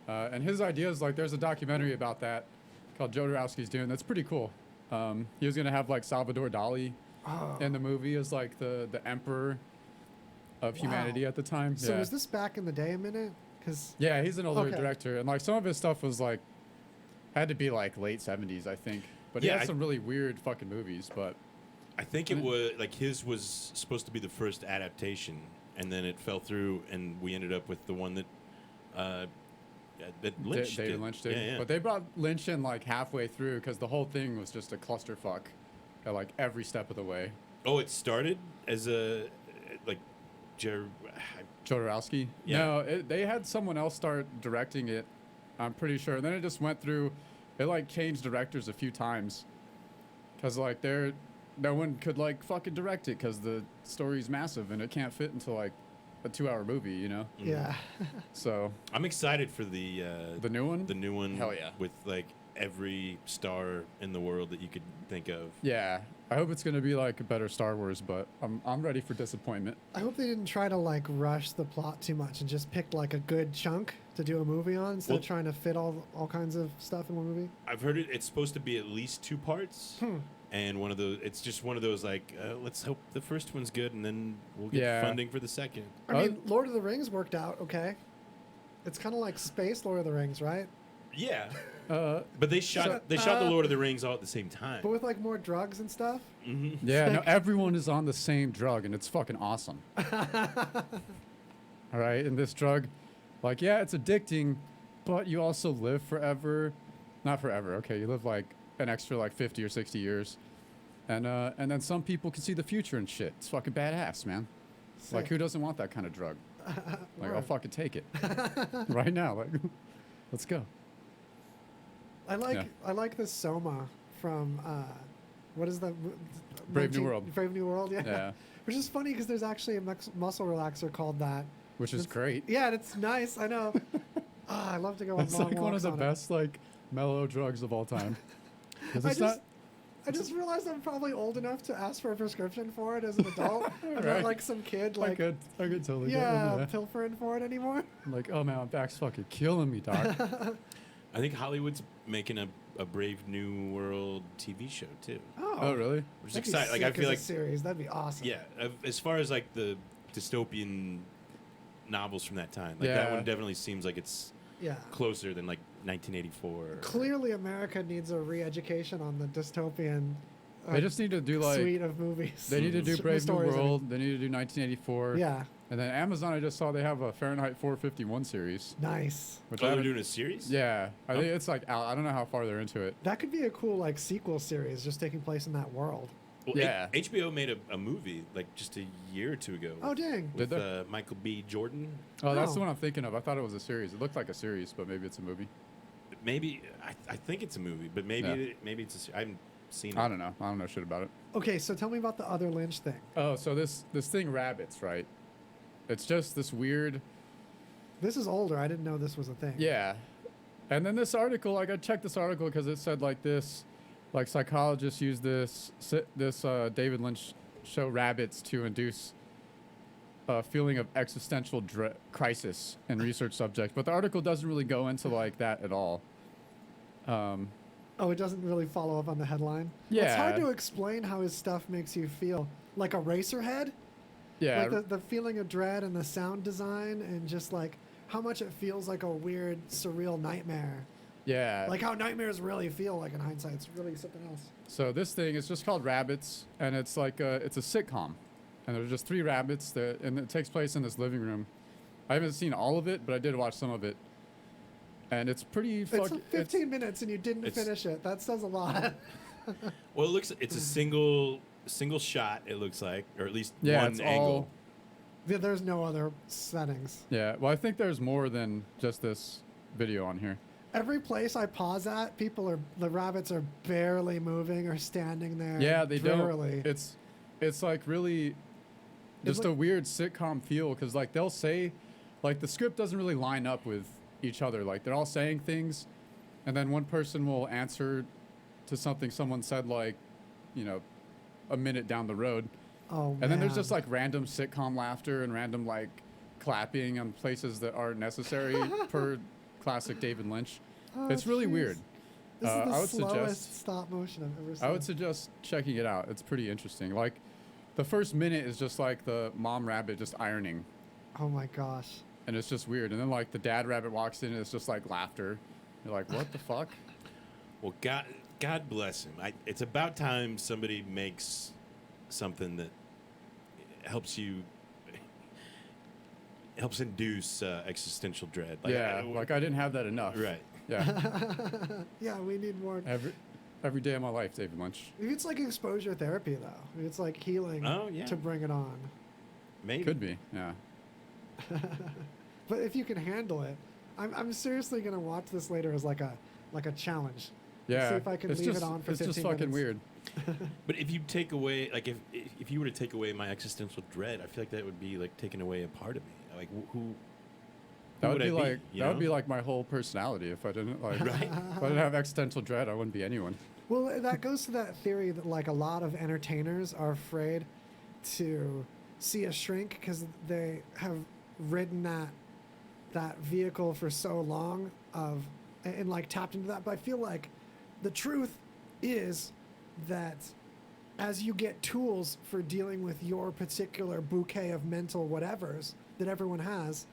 and his idea is like there's a documentary about that called Jodorowsky's Dune. That's pretty cool. He was gonna have like Salvador Dali in the movie as like the emperor of humanity at the time. So was this back in the day a minute? Yeah, he's an older director, and like some of his stuff was like had to be like late 70s, I think. But he had some really weird fucking movies. But I think it was like his was supposed to be the first adaptation, and then it fell through, and we ended up with the one that That Lynch David did. Lynch did. Yeah, yeah. But they brought Lynch in like halfway through because the whole thing was just a clusterfuck at like every step of the way. Oh, it started as a like Jodorowsky? Yeah. No, they had someone else start directing it, I'm pretty sure. And then it just went through, it like changed directors a few times. Because like no one could like fucking direct it because the story's massive and it can't fit into like a 2-hour movie, you know? Yeah. So. I'm excited for the new one? The new one. Hell yeah. With like every star in the world that you could think of. Yeah. I hope it's going to be like a better Star Wars, but I'm ready for disappointment. I hope they didn't try to like rush the plot too much and just picked like a good chunk to do a movie on instead of trying to fit all kinds of stuff in one movie. I've heard it's supposed to be at least 2 parts. And it's just one of those like, let's hope the first one's good and then we'll get funding for the second. I mean, Lord of the Rings worked out okay. It's kind of like space Lord of the Rings, right? Yeah. But they shot the Lord of the Rings all at the same time. But with like more drugs and stuff. Mm-hmm. Yeah, no, everyone is on the same drug, and it's fucking awesome. All right, and this drug, like, yeah, it's addicting, but you also live forever. Not forever, okay, you live like an extra like 50 or 60 years. And then some people can see the future and shit. It's fucking badass, man. Sick. Like, who doesn't want that kind of drug? Like, I'll Word. fucking take it. Right now, like, let's go. I like the Soma from what is the Brave New World. Brave New World, yeah. Yeah. Which is funny because there's actually a muscle relaxer called that. Which is great. Yeah, and it's nice. I know. I love to go on It's long like one of walks the on it. best like mellow drugs of all time. 'Cause I it's just realized I'm probably old enough to ask for a prescription for it as an adult. I'm not Right. like some kid I like could totally get into that. pilfering for it anymore. I'm like, oh man, my back's fucking killing me, doc. I think Hollywood's making a Brave New World TV show too. Oh, really? Which is That'd be exciting. Like I sick feel as a like series. That'd be awesome. Yeah, as far as like the dystopian novels from that time, like that Yeah. one definitely seems like it's Yeah. closer than like 1984. Clearly, America needs a re-education on the dystopian. They just need to do like suite of movies. They need to do Brave New Stories, I mean. World. They need to do 1984. Yeah. And then Amazon, I just saw they have a Fahrenheit 451 series. Nice. Which Oh, I they're haven't- doing a series? Yeah, I think it's like out. I don't know how far they're into it. That could be a cool like sequel series just taking place in that world. Well, Yeah. HBO made a movie like just a year or two ago. Oh, dang. With Did they? Michael B. Jordan. Oh, that's the one I'm thinking of. I thought it was a series. It looked like a series, but maybe it's a movie. Maybe I think it's a movie, but maybe Yeah. maybe it's a series. I haven't seen it. I don't know. I don't know shit about it. Okay, so tell me about the other Lynch thing. Oh, so this thing rabbits, right? It's just this weird. This is older. I didn't know this was a thing. Yeah. And then this article, like I checked this article because it said like this, like psychologists use this David Lynch show rabbits to induce a feeling of existential crisis in research subjects. But the article doesn't really go into like that at all. Oh, it doesn't really follow up on the headline? Yeah. It's hard to explain how his stuff makes you feel. Like a racer head? Yeah. Like the feeling of dread and the sound design and just like how much it feels like a weird, surreal nightmare. Yeah. Like how nightmares really feel like in hindsight. It's really something else. So this thing is just called Rabbits, and it's like it's a sitcom, and there's just 3 rabbits and it takes place in this living room. I haven't seen all of it, but I did watch some of it, and it's pretty It's fucking. 15 minutes and you didn't finish it. That says a lot. Well, it's a single shot. It looks like, or at least Yeah, one it's angle. all- There's no other settings. Yeah, well, I think there's more than just this video on here. Every place I pause at, the rabbits are barely moving or standing there. Yeah, they drearily. don't. It's like really just a weird sitcom feel because like they'll say, like the script doesn't really line up with each other. Like they're all saying things, and then one person will answer to something someone said like, you know, a minute down the road. Oh, and then there's man. just like random sitcom laughter and random like clapping on places that aren't necessary per classic David Lynch. Oh, It's really jeez. weird. This is the I would slowest suggest stop motion I've ever seen. I would suggest checking it out. It's pretty interesting. Like the first minute is just like the mom rabbit just ironing, Oh my gosh. and it's just weird. And then like the dad rabbit walks in and it's just like laughter. You're like, what the fuck? Well, God bless him. It's about time somebody makes something that helps you helps induce existential dread. Like I didn't have that enough. Right. Yeah. Yeah, we need more. Every day of my life, David Lynch. Maybe it's like exposure therapy, though. Maybe it's like healing to bring it on. Maybe. Could be, yeah. But if you can handle it, I'm seriously gonna watch this later as like a challenge. Yeah. See if I can leave it on for 15 minutes. It's just fucking weird. But if you take away, like, if you were to take away my existential dread, I feel like that would be like taking away a part of me. Like, who That would would be I like be, that would be like my whole personality if I didn't like Right. if I didn't have existential dread, I wouldn't be anyone. Well, that goes to that theory that like a lot of entertainers are afraid to see a shrink because they have ridden that vehicle for so long and like tapped into that. But I feel like the truth is that as you get tools for dealing with your particular bouquet of mental whatevers that everyone has,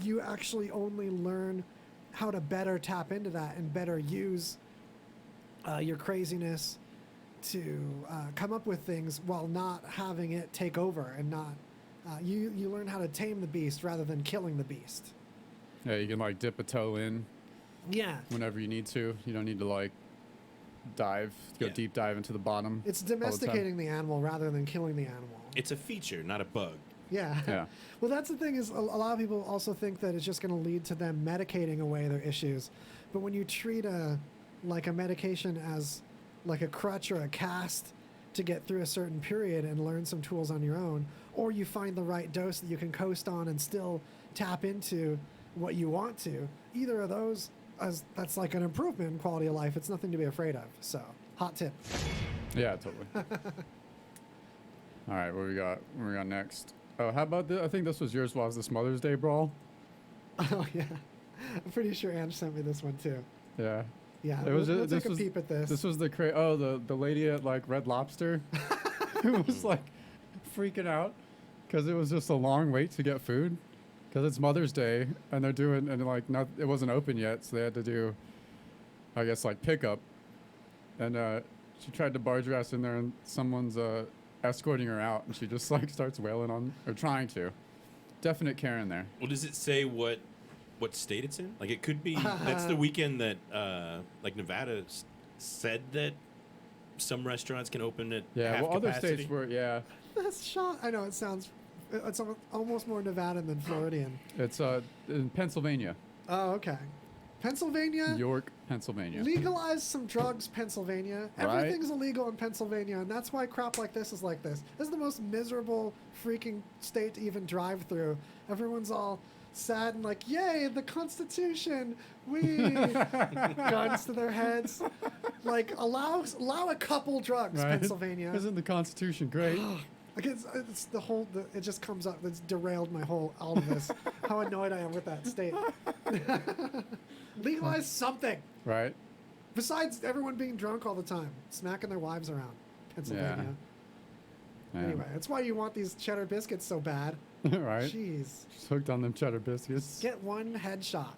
you actually only learn how to better tap into that and better use your craziness to come up with things while not having it take over and not you learn how to tame the beast rather than killing the beast. Yeah, you can like dip a toe in. Yeah. Whenever you need to. You don't need to like go deep dive into the bottom. It's all the time. domesticating the animal rather than killing the animal. It's a feature, not a bug. Yeah. Yeah. Well, that's the thing is a lot of people also think that it's just going to lead to them medicating away their issues. But when you treat a medication as like a crutch or a cast to get through a certain period and learn some tools on your own, or you find the right dose that you can coast on and still tap into what you want to, either of those, that's like an improvement in quality of life. It's nothing to be afraid of. So, hot tip. Yeah, totally. All right, what we got next? Oh, how about this? I think this was yours. Was this Mother's Day brawl? Oh yeah, I'm pretty sure Ange sent me this one too. Yeah. Yeah, We'll take a peep at this. This was the lady at like Red Lobster who was like freaking out because it was just a long wait to get food because it's Mother's Day and they're doing and like it wasn't open yet, so they had to do, I guess, like pickup. And she tried to barge her ass in there and someone's escorting her out and she just like starts wailing on or trying to. Definite Karen there. Well, does it say what state it's in? Like, it could be that's the weekend that like Nevada said that some restaurants can open at half other capacity. states were That's shot. I know it's almost more Nevada than Floridian. It's in Pennsylvania. Oh, okay. Pennsylvania. York, Pennsylvania. Legalize some drugs, Pennsylvania. Right? Everything's illegal in Pennsylvania, and that's why crap like this is like this. This is the most miserable freaking state to even drive through. Everyone's all sad and like, yay, the Constitution, guns to their heads. Like, allow a couple drugs, Right? Pennsylvania. Isn't the Constitution great? Like it's it just comes up. It's derailed all of this. How annoyed I am with that state. Legalize something. Right. Besides everyone being drunk all the time, smacking their wives around. Pennsylvania. Yeah. Anyway, that's why you want these cheddar biscuits so bad. Right. Jeez. She's hooked on them cheddar biscuits. Get one headshot.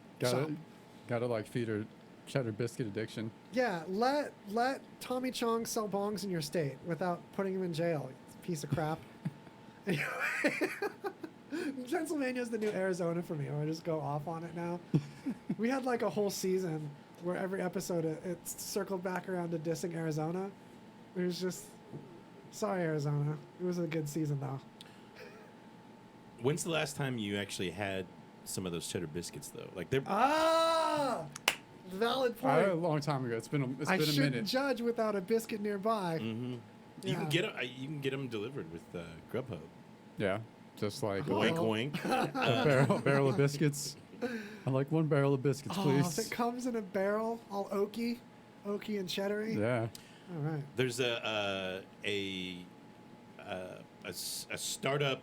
Gotta like feed her cheddar biscuit addiction. Yeah, let Tommy Chong sell bongs in your state without putting him in jail. Piece of crap. Anyway, Pennsylvania's the new Arizona for me. I just go off on it now. We had like a whole season where every episode it circled back around to dissing Arizona. It was just, sorry Arizona. It was a good season though. When's the last time you actually had some of those cheddar biscuits though? Like they're valid point. A long time ago. It's been a minute. I shouldn't judge without a biscuit nearby. Mm-hmm. Yeah. You can get them delivered with Grubhub. Yeah, just like wink, wink. A barrel of biscuits. I like one barrel of biscuits, please. If it comes in a barrel, all oaky and cheddary. Yeah. All right. There's a startup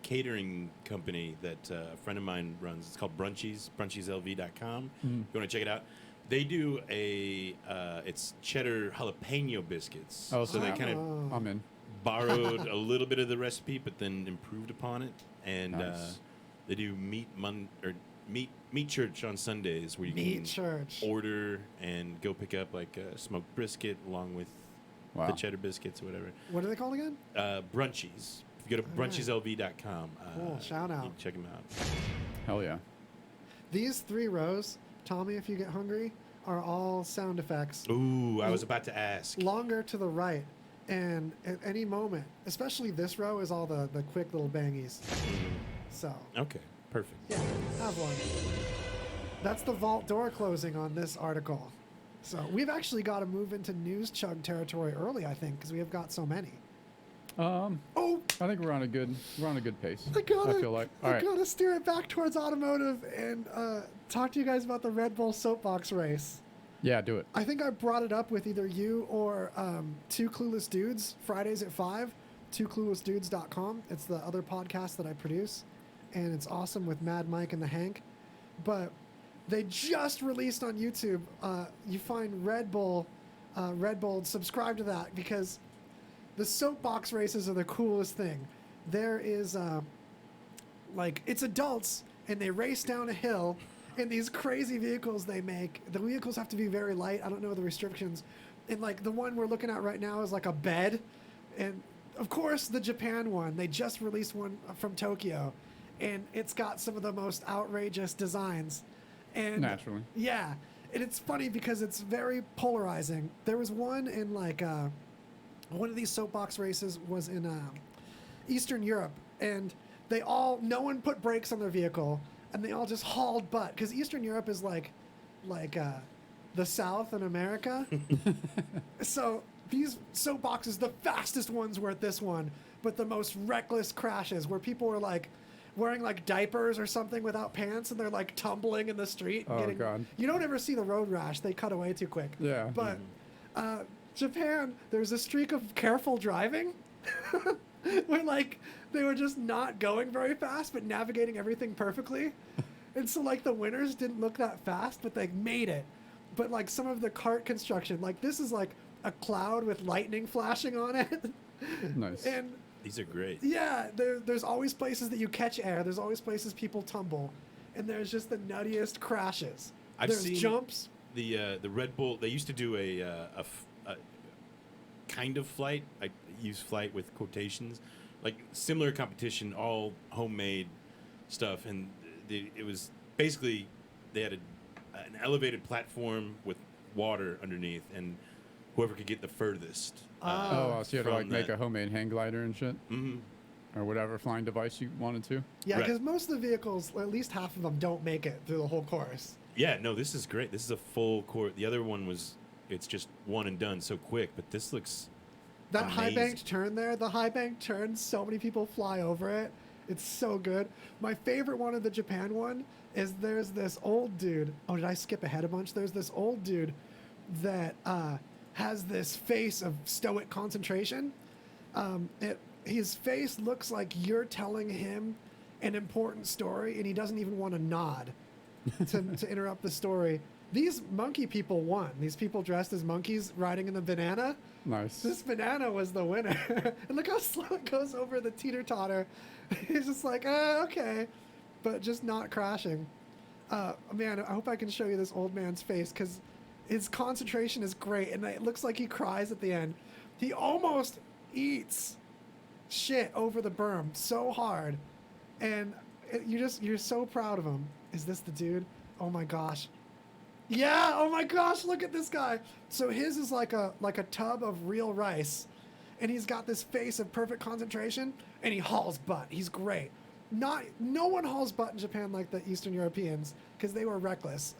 catering company that a friend of mine runs. It's called Brunchies, brunchyslv.com. You want to check it out? They do it's cheddar jalapeno biscuits. Oh, so they kind of I'm in. borrowed a little bit of the recipe, but then improved upon it. And Nice. they do meat church on Sundays, where you can order and go pick up like a smoked brisket along with the cheddar biscuits or whatever. What are they called again? Brunchies. You go to brunchyslv.com. Cool. Shout out. You can check them out. Hell yeah. These 3 rows, Tommy, if you get hungry, are all sound effects. Ooh, I was about to ask. Longer to the right. And at any moment, especially this row, is all the quick little bangies. So. Okay, perfect. Yeah, have one. That's the vault door closing on this article. So we've actually got to move into news chug territory early, I think, because we have got so many. I think we're on a good pace. I feel like. All right. gotta steer it back towards automotive and talk to you guys about the Red Bull soapbox race. Yeah, do it. I think I brought it up with either you or Two Clueless Dudes, Fridays at 5, twocluelessdudes.com. It's the other podcast that I produce, and it's awesome with Mad Mike and the Hank. But they just released on YouTube. You find Red Bull, subscribe to that, because the soapbox races are the coolest thing. There is, it's adults, and they race down a hill in these crazy vehicles they make. The vehicles have to be very light. I don't know the restrictions. And, the one we're looking at right now is, a bed. And, of course, the Japan one. They just released one from Tokyo. And it's got some of the most outrageous designs. And naturally. Yeah. And it's funny because it's very polarizing. There was one in, one of these soapbox races was in Eastern Europe, and no one put brakes on their vehicle, and they all just hauled butt, because Eastern Europe is like the South in America. So these soapboxes, the fastest ones were at this one, but the most reckless crashes where people were wearing diapers or something without pants, and they're tumbling in the street. Oh, God. You don't ever see the road rash. They cut away too quick. Yeah. But Japan, there's a streak of careful driving where they were just not going very fast but navigating everything perfectly. And so the winners didn't look that fast, but they made it. But some of the cart construction, this is a cloud with lightning flashing on it. Nice. And these are great. Yeah, there's always places that you catch air. There's always places people tumble, and there's just the nuttiest crashes. There's seen jumps. The Red Bull. They used to do a kind of flight. I use flight with quotations, similar competition, all homemade stuff, and it was basically they had an elevated platform with water underneath, and whoever could get the furthest. So you had to make a homemade hang glider and shit, or whatever flying device you wanted to. Yeah, because most of the vehicles, at least half of them, don't make it through the whole course. Yeah, no, this is great. This is a full course. The other one it's just one and done so quick, but this looks that amazing. high banked turn there. The high banked turn, so many people fly over it. It's so good. My favorite one of the Japan one is there's this old dude. Oh, did I skip ahead a bunch? There's this old dude that has this face of stoic concentration. His face looks like you're telling him an important story, and he doesn't even want to nod to interrupt the story. These monkey people won. These people dressed as monkeys riding in the banana. Nice. This banana was the winner. And look how slow it goes over the teeter-totter. He's just okay. But just not crashing. Man, I hope I can show you this old man's face, because his concentration is great, and it looks like he cries at the end. He almost eats shit over the berm so hard, and you're so proud of him. Is this the dude? Oh my gosh. Yeah, oh my gosh, look at this guy. So his is like a tub of real rice, and he's got this face of perfect concentration, and he hauls butt. He's great. No one hauls butt in Japan like the Eastern Europeans, because they were reckless.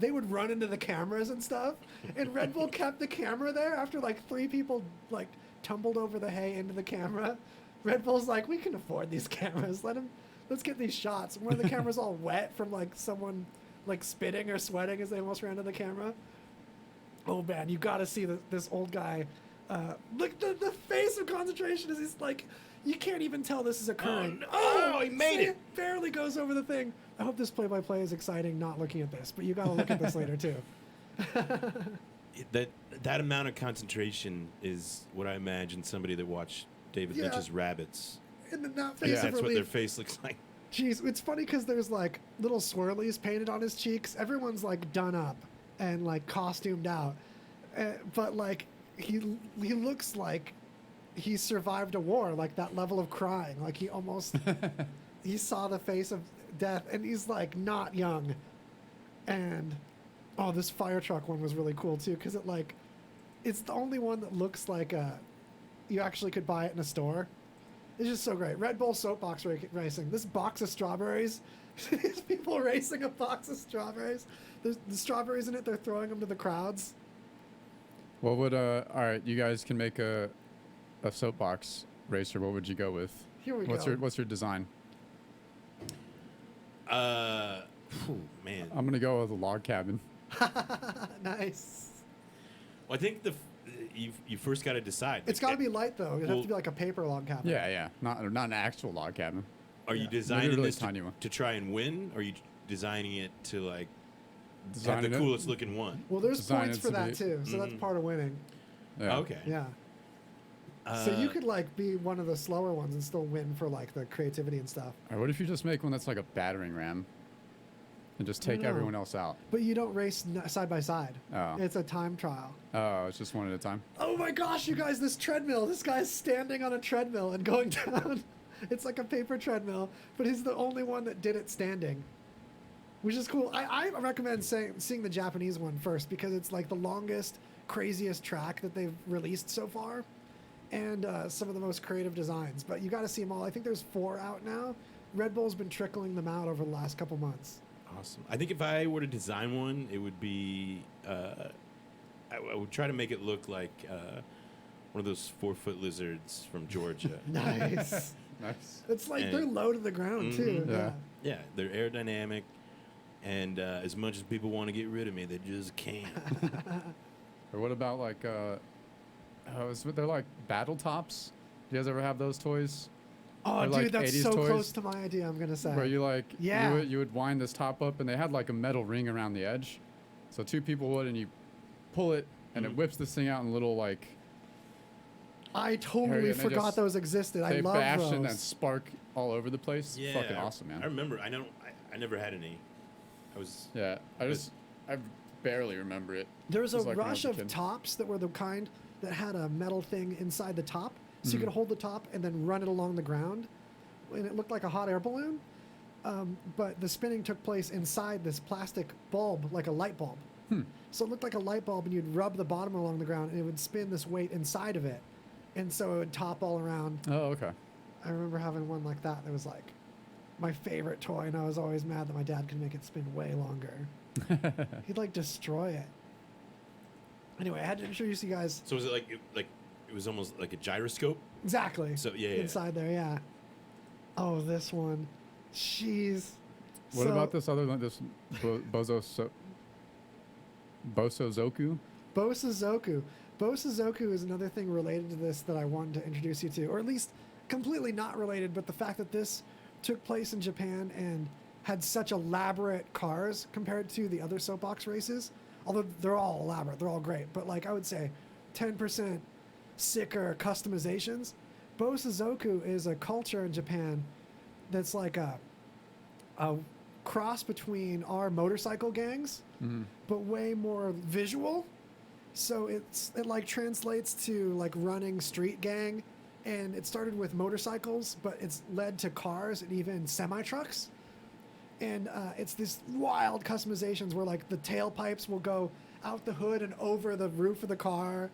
They would run into the cameras and stuff, and Red Bull kept the camera there after 3 people tumbled over the hay into the camera. Red Bull's like, we can afford these cameras. Let's get these shots. One of the cameras all wet from someone spitting or sweating as they almost ran to the camera. Oh man, you got to see this old guy. Look, the face of concentration is you can't even tell this is occurring. Oh, he made it. Barely goes over the thing. I hope this play-by-play is exciting, not looking at this, but you got to look at this later too. That amount of concentration is what I imagine somebody that watched David Lynch's Rabbits. And then that face of that's relief. what their face looks like. Jeez, it's funny because there's little swirlies painted on his cheeks. Everyone's done up and costumed out, but he looks like he survived a war, like that level of crying. Like he almost, he saw the face of death, and he's like not young. And, oh, this fire truck one was really cool too, because it's the only one that looks like you actually could buy it in a store. It's just so great. Red Bull soapbox racing. This box of strawberries. These people racing a box of strawberries. There's the strawberries in it. They're throwing them to the crowds. What would all right? You guys can make a soapbox racer. What would you go with? Here we go. What's your design? Man. I'm gonna go with a log cabin. Nice. Well, I think you first got to decide. It's got to be light though. It'd have to be like a paper log cabin. Yeah. Not an actual log cabin. Are you designing this to try and win? Or are you designing it to like have the coolest looking one? Well, there's points for that too, so that's part of winning. Yeah. Okay. Yeah. So you could like be one of the slower ones and still win for like the creativity and stuff. All right, what if you just make one that's like a battering ram, and just take everyone else out? But you don't race side by side. Oh. It's a time trial. Oh, it's just one at a time. Oh my gosh, you guys! This treadmill. This guy's standing on a treadmill and going down. It's like a paper treadmill, but he's the only one that did it standing, which is cool. I recommend seeing the Japanese one first because it's like the longest, craziest track that they've released so far, and some of the most creative designs. But you got to see them all. I think there's 4 out now. Red Bull's been trickling them out over the last couple months. Awesome. I think if I were to design one, it would be I would try to make it look like one of those 4-foot lizards from Georgia. Nice. Nice. It's like they're low to the ground too. Yeah, they're aerodynamic, and as much as people want to get rid of me, they just can't. Or what about like they're like battle tops? Do you guys ever have those toys? Oh, they're dude, like that's 80s so toys, close to my idea. I'm gonna say. Where you like yeah, you would wind this top up, and they had like a metal ring around the edge, so 2 people would, and you pull it, and it whips this thing out in little like. I totally forgot those existed. I love those. They bash and then spark all over the place. Yeah, fucking awesome, man. I remember. I never had any. I barely remember it. There was a rush of tops that were the kind that had a metal thing inside the top, so you could hold the top and then run it along the ground, and it looked like a hot air balloon. But the spinning took place inside this plastic bulb, like a light bulb. So it looked like a light bulb, and you'd rub the bottom along the ground, and it would spin this weight inside of it. And so it would top all around. Oh, okay. I remember having one like that. That was like my favorite toy, and I was always mad that my dad could make it spin way longer. He'd like destroy it. Anyway, I had to introduce you guys. So was it like it was almost like a gyroscope? Exactly. So inside there, yeah. Oh, this one. Jeez. What about this other one? This Bosozoku? Bosozoku. Bosozoku is another thing related to this that I wanted to introduce you to, or at least completely not related, but the fact that this took place in Japan and had such elaborate cars compared to the other soapbox races, although they're all elaborate, they're all great, but like I would say 10% sicker customizations. Bosozoku is a culture in Japan that's like a cross between our motorcycle gangs, but way more visual. So it like translates to like running street gang, and it started with motorcycles, but it's led to cars and even semi-trucks. And it's this wild customizations where like the tailpipes will go out the hood and over the roof of the car.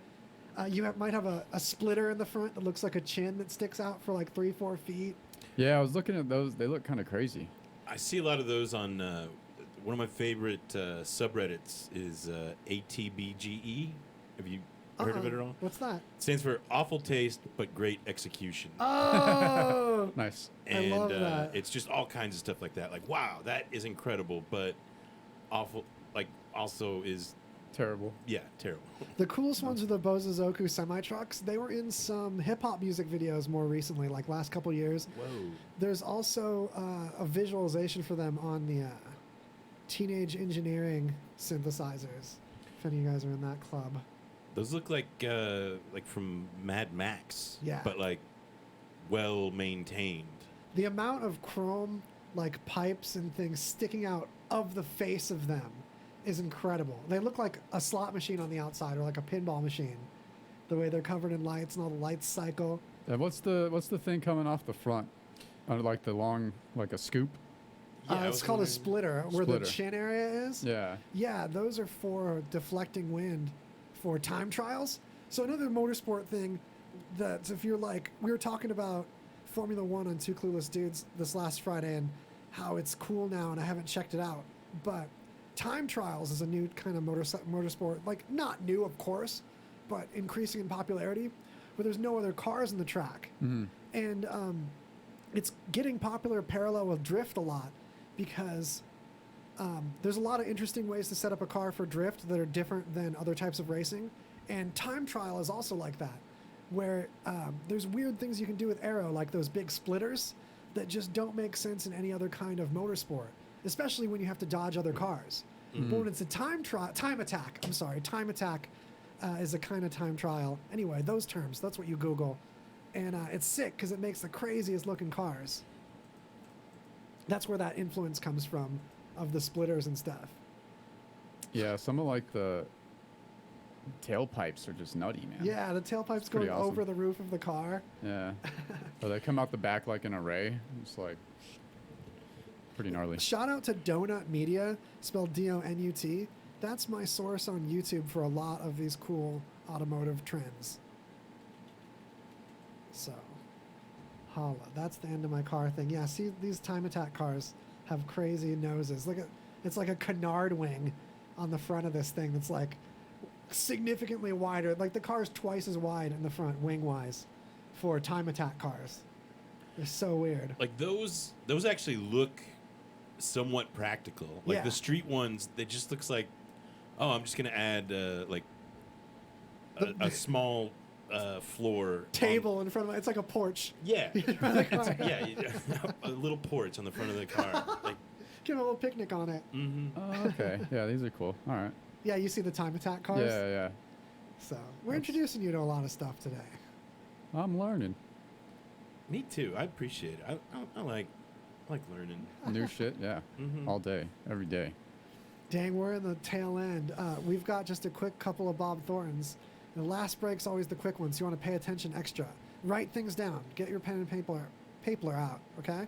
You might have a splitter in the front that looks like a chin that sticks out for like 3-4 feet. Yeah, I was looking at those. They look kind of crazy. I see a lot of those on one of my favorite subreddits is ATBGE. Have you heard of it at all? What's that? It stands for awful taste but great execution. Oh, nice. And I love that. It's just all kinds of stuff like that. Like, wow, that is incredible, but awful. Like, also is terrible. Yeah, terrible. The coolest ones are the Bosozoku semi-trucks. They were in some hip-hop music videos more recently, like last couple years. Whoa. There's also a visualization for them on the Teenage Engineering synthesizers, if any of you guys are in that club. Those look like from Mad Max. Yeah. But like well maintained. The amount of chrome like pipes and things sticking out of the face of them is incredible. They look like a slot machine on the outside or like a pinball machine. the way they're covered in lights and all the lights cycle. And what's the thing coming off the front? Like the long, like a scoop? It's called a splitter, where the chin area is. Yeah. Yeah, those are for deflecting wind for time trials. So another motorsport thing that if you're like, we were talking about Formula One on Two Clueless Dudes this last Friday and how it's cool now, and I haven't checked it out. But time trials is a new kind of motorsport, like not new, of course, but increasing in popularity, where there's no other cars in the track. Mm-hmm. And it's getting popular parallel with drift a lot because there's a lot of interesting ways to set up a car for drift that are different than other types of racing. And time trial is also like that, where there's weird things you can do with aero, like those big splitters that just don't make sense in any other kind of motorsport, especially when you have to dodge other cars. Mm-hmm. But when it's a time attack is a kind of time trial. Anyway, those terms, that's what you Google. And it's sick because it makes the craziest looking cars. That's where that influence comes from, of the splitters and stuff. Yeah, some of like the tailpipes are just nutty, man. Yeah, the tailpipes going awesome. over the roof of the car. Yeah. Or they come out the back like an array. It's like pretty gnarly. Shout out to Donut Media, spelled D-O-N-U-T. That's my source on YouTube for a lot of these cool automotive trends. So, holla. That's the end of my car thing. Yeah, see, these time attack cars have crazy noses. It's like a canard wing on the front of this thing that's like significantly wider. Like the car's twice as wide in the front, wing-wise, for time attack cars. They're so weird. Like those actually look somewhat practical. Like the street ones, they just looks like, oh, I'm just gonna add like a small floor table in front of it's like a porch. Yeah. Yeah, a little porch on the front of the car. Like, get a little picnic on it. Mm-hmm. Oh, okay. Yeah, these are cool. All right. Yeah, you see the time attack cars? Yeah. So we're introducing you to a lot of stuff today. I'm learning. Me too. I appreciate it. I like learning. New shit, yeah. Mm-hmm. All day, every day. Dang, we're in the tail end. We've got just a quick couple of Bob Thorntons. The last break's always the quick one, so you want to pay attention extra. Write things down. Get your pen and paper out, okay?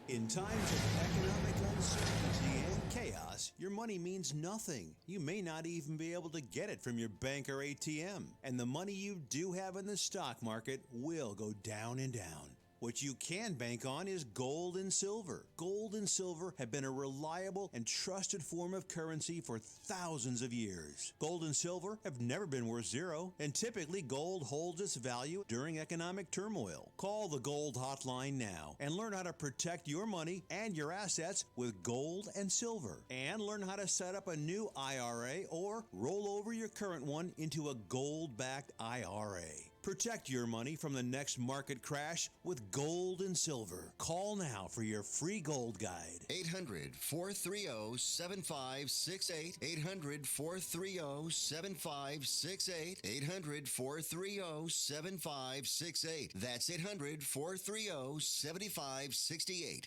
In times of economic uncertainty and chaos, your money means nothing. You may not even be able to get it from your bank or ATM. And the money you do have in the stock market will go down and down. What you can bank on is gold and silver. Gold and silver have been a reliable and trusted form of currency for thousands of years. Gold and silver have never been worth zero, and typically gold holds its value during economic turmoil. Call the Gold Hotline now and learn how to protect your money and your assets with gold and silver. And learn how to set up a new IRA or roll over your current one into a gold-backed IRA. Protect your money from the next market crash with gold and silver. Call now for your free gold guide. 800-430-7568. 800-430-7568. 800-430-7568. That's 800-430-7568.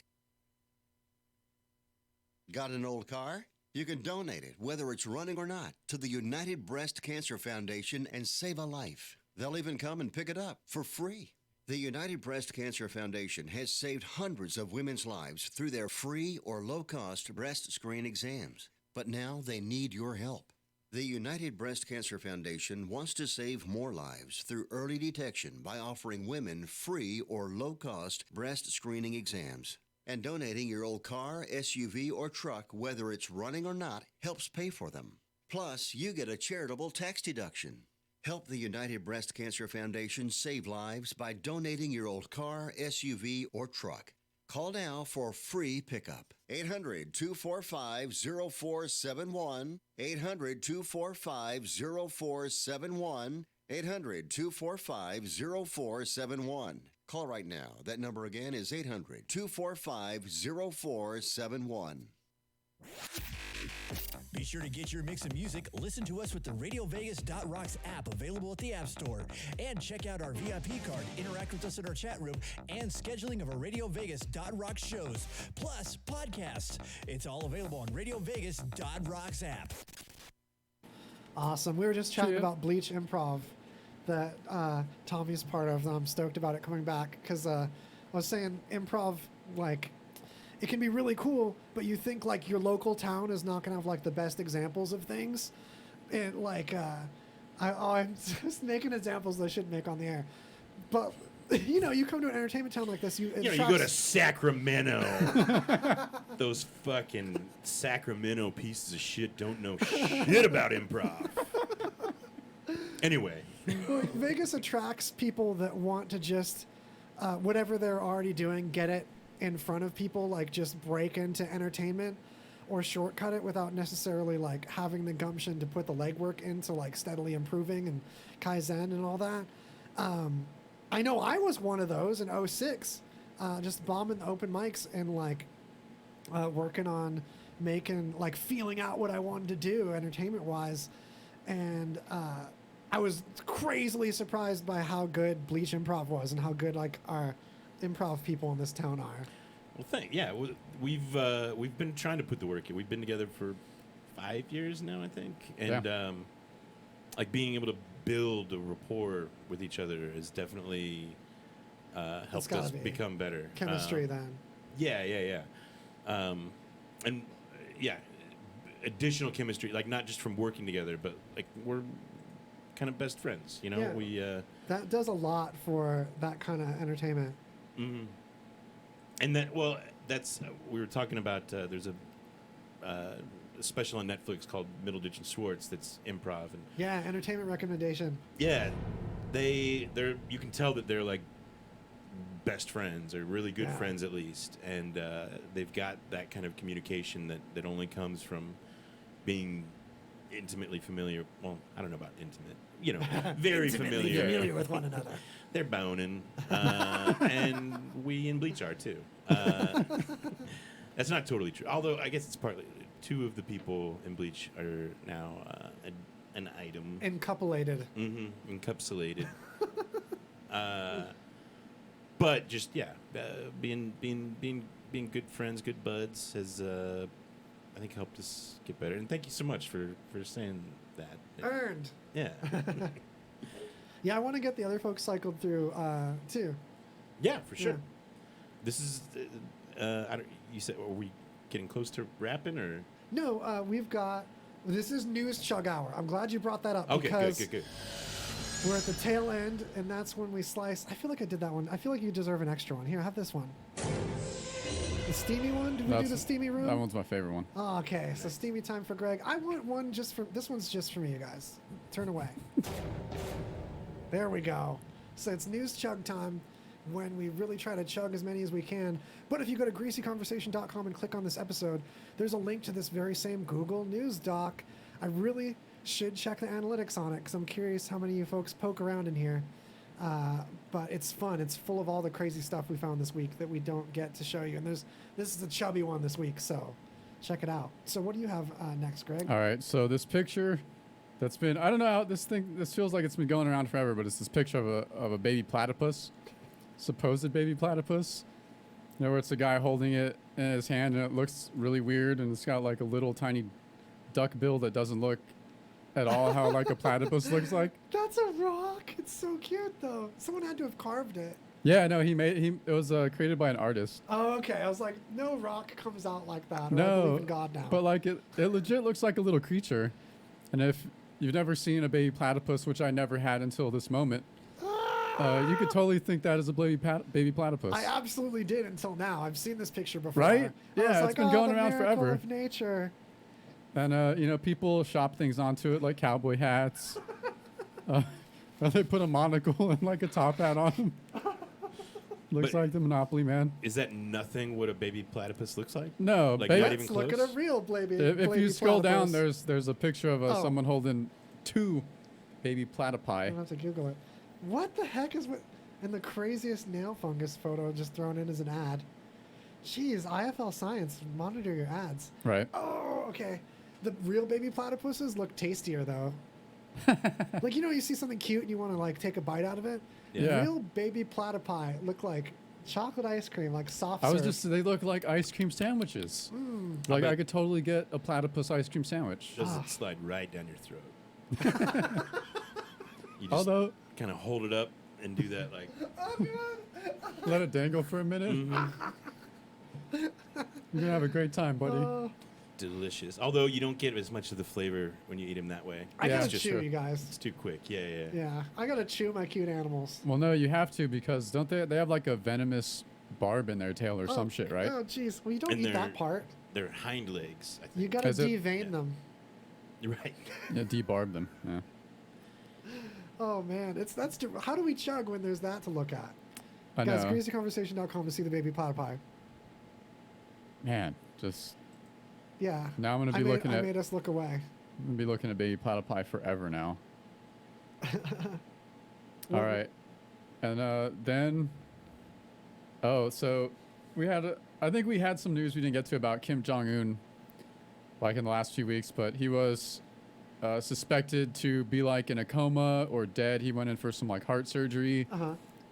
Got an old car? You can donate it, whether it's running or not, to the United Breast Cancer Foundation and save a life. They'll even come and pick it up for free. The United Breast Cancer Foundation has saved hundreds of women's lives through their free or low-cost breast screen exams. But now they need your help. The United Breast Cancer Foundation wants to save more lives through early detection by offering women free or low-cost breast screening exams. And donating your old car, SUV, or truck, whether it's running or not, helps pay for them. Plus, you get a charitable tax deduction. Help the United Breast Cancer Foundation save lives by donating your old car, SUV, or truck. Call now for free pickup. 800-245-0471. 800-245-0471. 800-245-0471. Call right now. That number again is 800-245-0471. Be sure to get your mix of music. Listen to us with the RadioVegas.rocks app available at the App Store. And check out our VIP card, interact with us in our chat room, and scheduling of our RadioVegas.rocks shows, plus podcasts. It's all available on RadioVegas.rocks app. Awesome. We were just chatting about Bleach Improv that Tommy's part of. I'm stoked about it coming back because I was saying improv, like, it can be really cool, but you think like your local town is not gonna have like the best examples of things, and like I'm just making examples that I shouldn't make on the air, but you know, you come to an entertainment town like this, you go to Sacramento. Those fucking Sacramento pieces of shit don't know shit about improv. Anyway. Like, Vegas attracts people that want to just, whatever they're already doing, get it in front of people, like just break into entertainment or shortcut it without necessarily like having the gumption to put the legwork into like steadily improving and Kaizen and all that. I know I was one of those in 06, just bombing the open mics and like working on making, like feeling out what I wanted to do entertainment wise. And I was crazily surprised by how good Bleach Improv was and how good like our improv people in this town are. Well, we've been trying to put the work in. We've been together for 5 years now, I think, and like being able to build a rapport with each other has definitely helped us become better. Chemistry, then. Yeah. And additional chemistry, like not just from working together, but like we're kind of best friends, you know. Yeah. We that does a lot for that kind of entertainment. Mm-hmm. And that's we were talking about. There's a special on Netflix called Middleditch and Schwartz that's improv, and yeah, entertainment recommendation. Yeah, they're you can tell that they're like best friends or really good friends at least, and they've got that kind of communication that only comes from being intimately familiar. Well, I don't know about intimate, you know, very familiar with one another. They're boning, and we in Bleach are too. That's not totally true, although I guess it's partly. Two of the people in Bleach are now an item. Encapsulated. Mm-hmm. Encapsulated. But just being good friends, good buds has I think helped us get better. And thank you so much for saying that. Earned. Yeah. Yeah, I want to get the other folks cycled through too. Yeah, for sure. Yeah. This is you said, are we getting close to wrapping or? No, we've got. This is News Chug Hour. I'm glad you brought that up. Okay, because good. We're at the tail end, and that's when we slice. I feel like I did that one. I feel like you deserve an extra one. Here, have this one. The steamy one? Did we do the steamy room? That one's my favorite one. Oh, okay, so steamy time for Greg. I want one just for. This one's just for me, you guys. Turn away. There we go. So it's News Chug time, when we really try to chug as many as we can. But if you go to greasyconversation.com and click on this episode, there's a link to this very same Google News doc. I really should check the analytics on it because I'm curious how many of you folks poke around in here. But it's fun. It's full of all the crazy stuff we found this week that we don't get to show you. And this is a chubby one this week, so check it out. So what do you have next, Greg? All right, so this picture that's been, I don't know how this feels like it's been going around forever, but it's this picture of a baby platypus. Supposed baby platypus, you know, where it's a guy holding it in his hand and it looks really weird and it's got like a little tiny duck bill that doesn't look at all how like a platypus looks like. That's a rock. It's so cute though. Someone had to have carved it. Yeah, no, it was created by an artist. Oh, okay. I was like, no rock comes out like that. Or I No, believe in God now. but like it legit looks like a little creature. And if you've never seen a baby platypus, which I never had until this moment, you could totally think that is a baby platypus. I absolutely did until now. I've seen this picture before. Right? Yeah, it's been going the around miracle forever. Of nature. And, you know, people shop things onto it like cowboy hats. They put a monocle and like a top hat on them. Looks like the Monopoly Man. Is that nothing what a baby platypus looks like? No. Like Let's not even look close? at a real baby. If you scroll platypus. down, there's a picture of someone holding two baby platypi. I'm have to Google it. What the heck is with... And the craziest nail fungus photo just thrown in as an ad. Jeez, IFL Science, monitor your ads. Right. Oh, okay. The real baby platypuses look tastier, though. Like, you know, you see something cute and you want to, like, take a bite out of it? Yeah. Real baby platypi look like chocolate ice cream, like soft serve. They look like ice cream sandwiches. Like, I could totally get a platypus ice cream sandwich. Does it slide right down your throat? You just Although, kind kind of hold it up and do that like. Oh god. Let it dangle for a minute. You're gonna have a great time, buddy. Delicious. Although you don't get as much of the flavor when you eat them that way. I gotta chew, you guys. It's too quick. Yeah. Yeah, I gotta chew my cute animals. Well, no, you have to because don't they have like a venomous barb in their tail or some shit, right? Oh, jeez. Well, you don't And eat that part. Their hind legs. I think. You gotta devein them. Right. Yeah, debarb them. Yeah. Oh man, how do we chug when there's that to look at? I Guys, know. crazyconversation.com to see the baby platypi. Man, just Yeah. now I'm gonna be I made us look away. I'm gonna be looking at baby platypi forever now. All right, and then so I think we had some news we didn't get to about Kim Jong-un like in the last few weeks, but he was suspected to be like in a coma or dead. He went in for some like heart surgery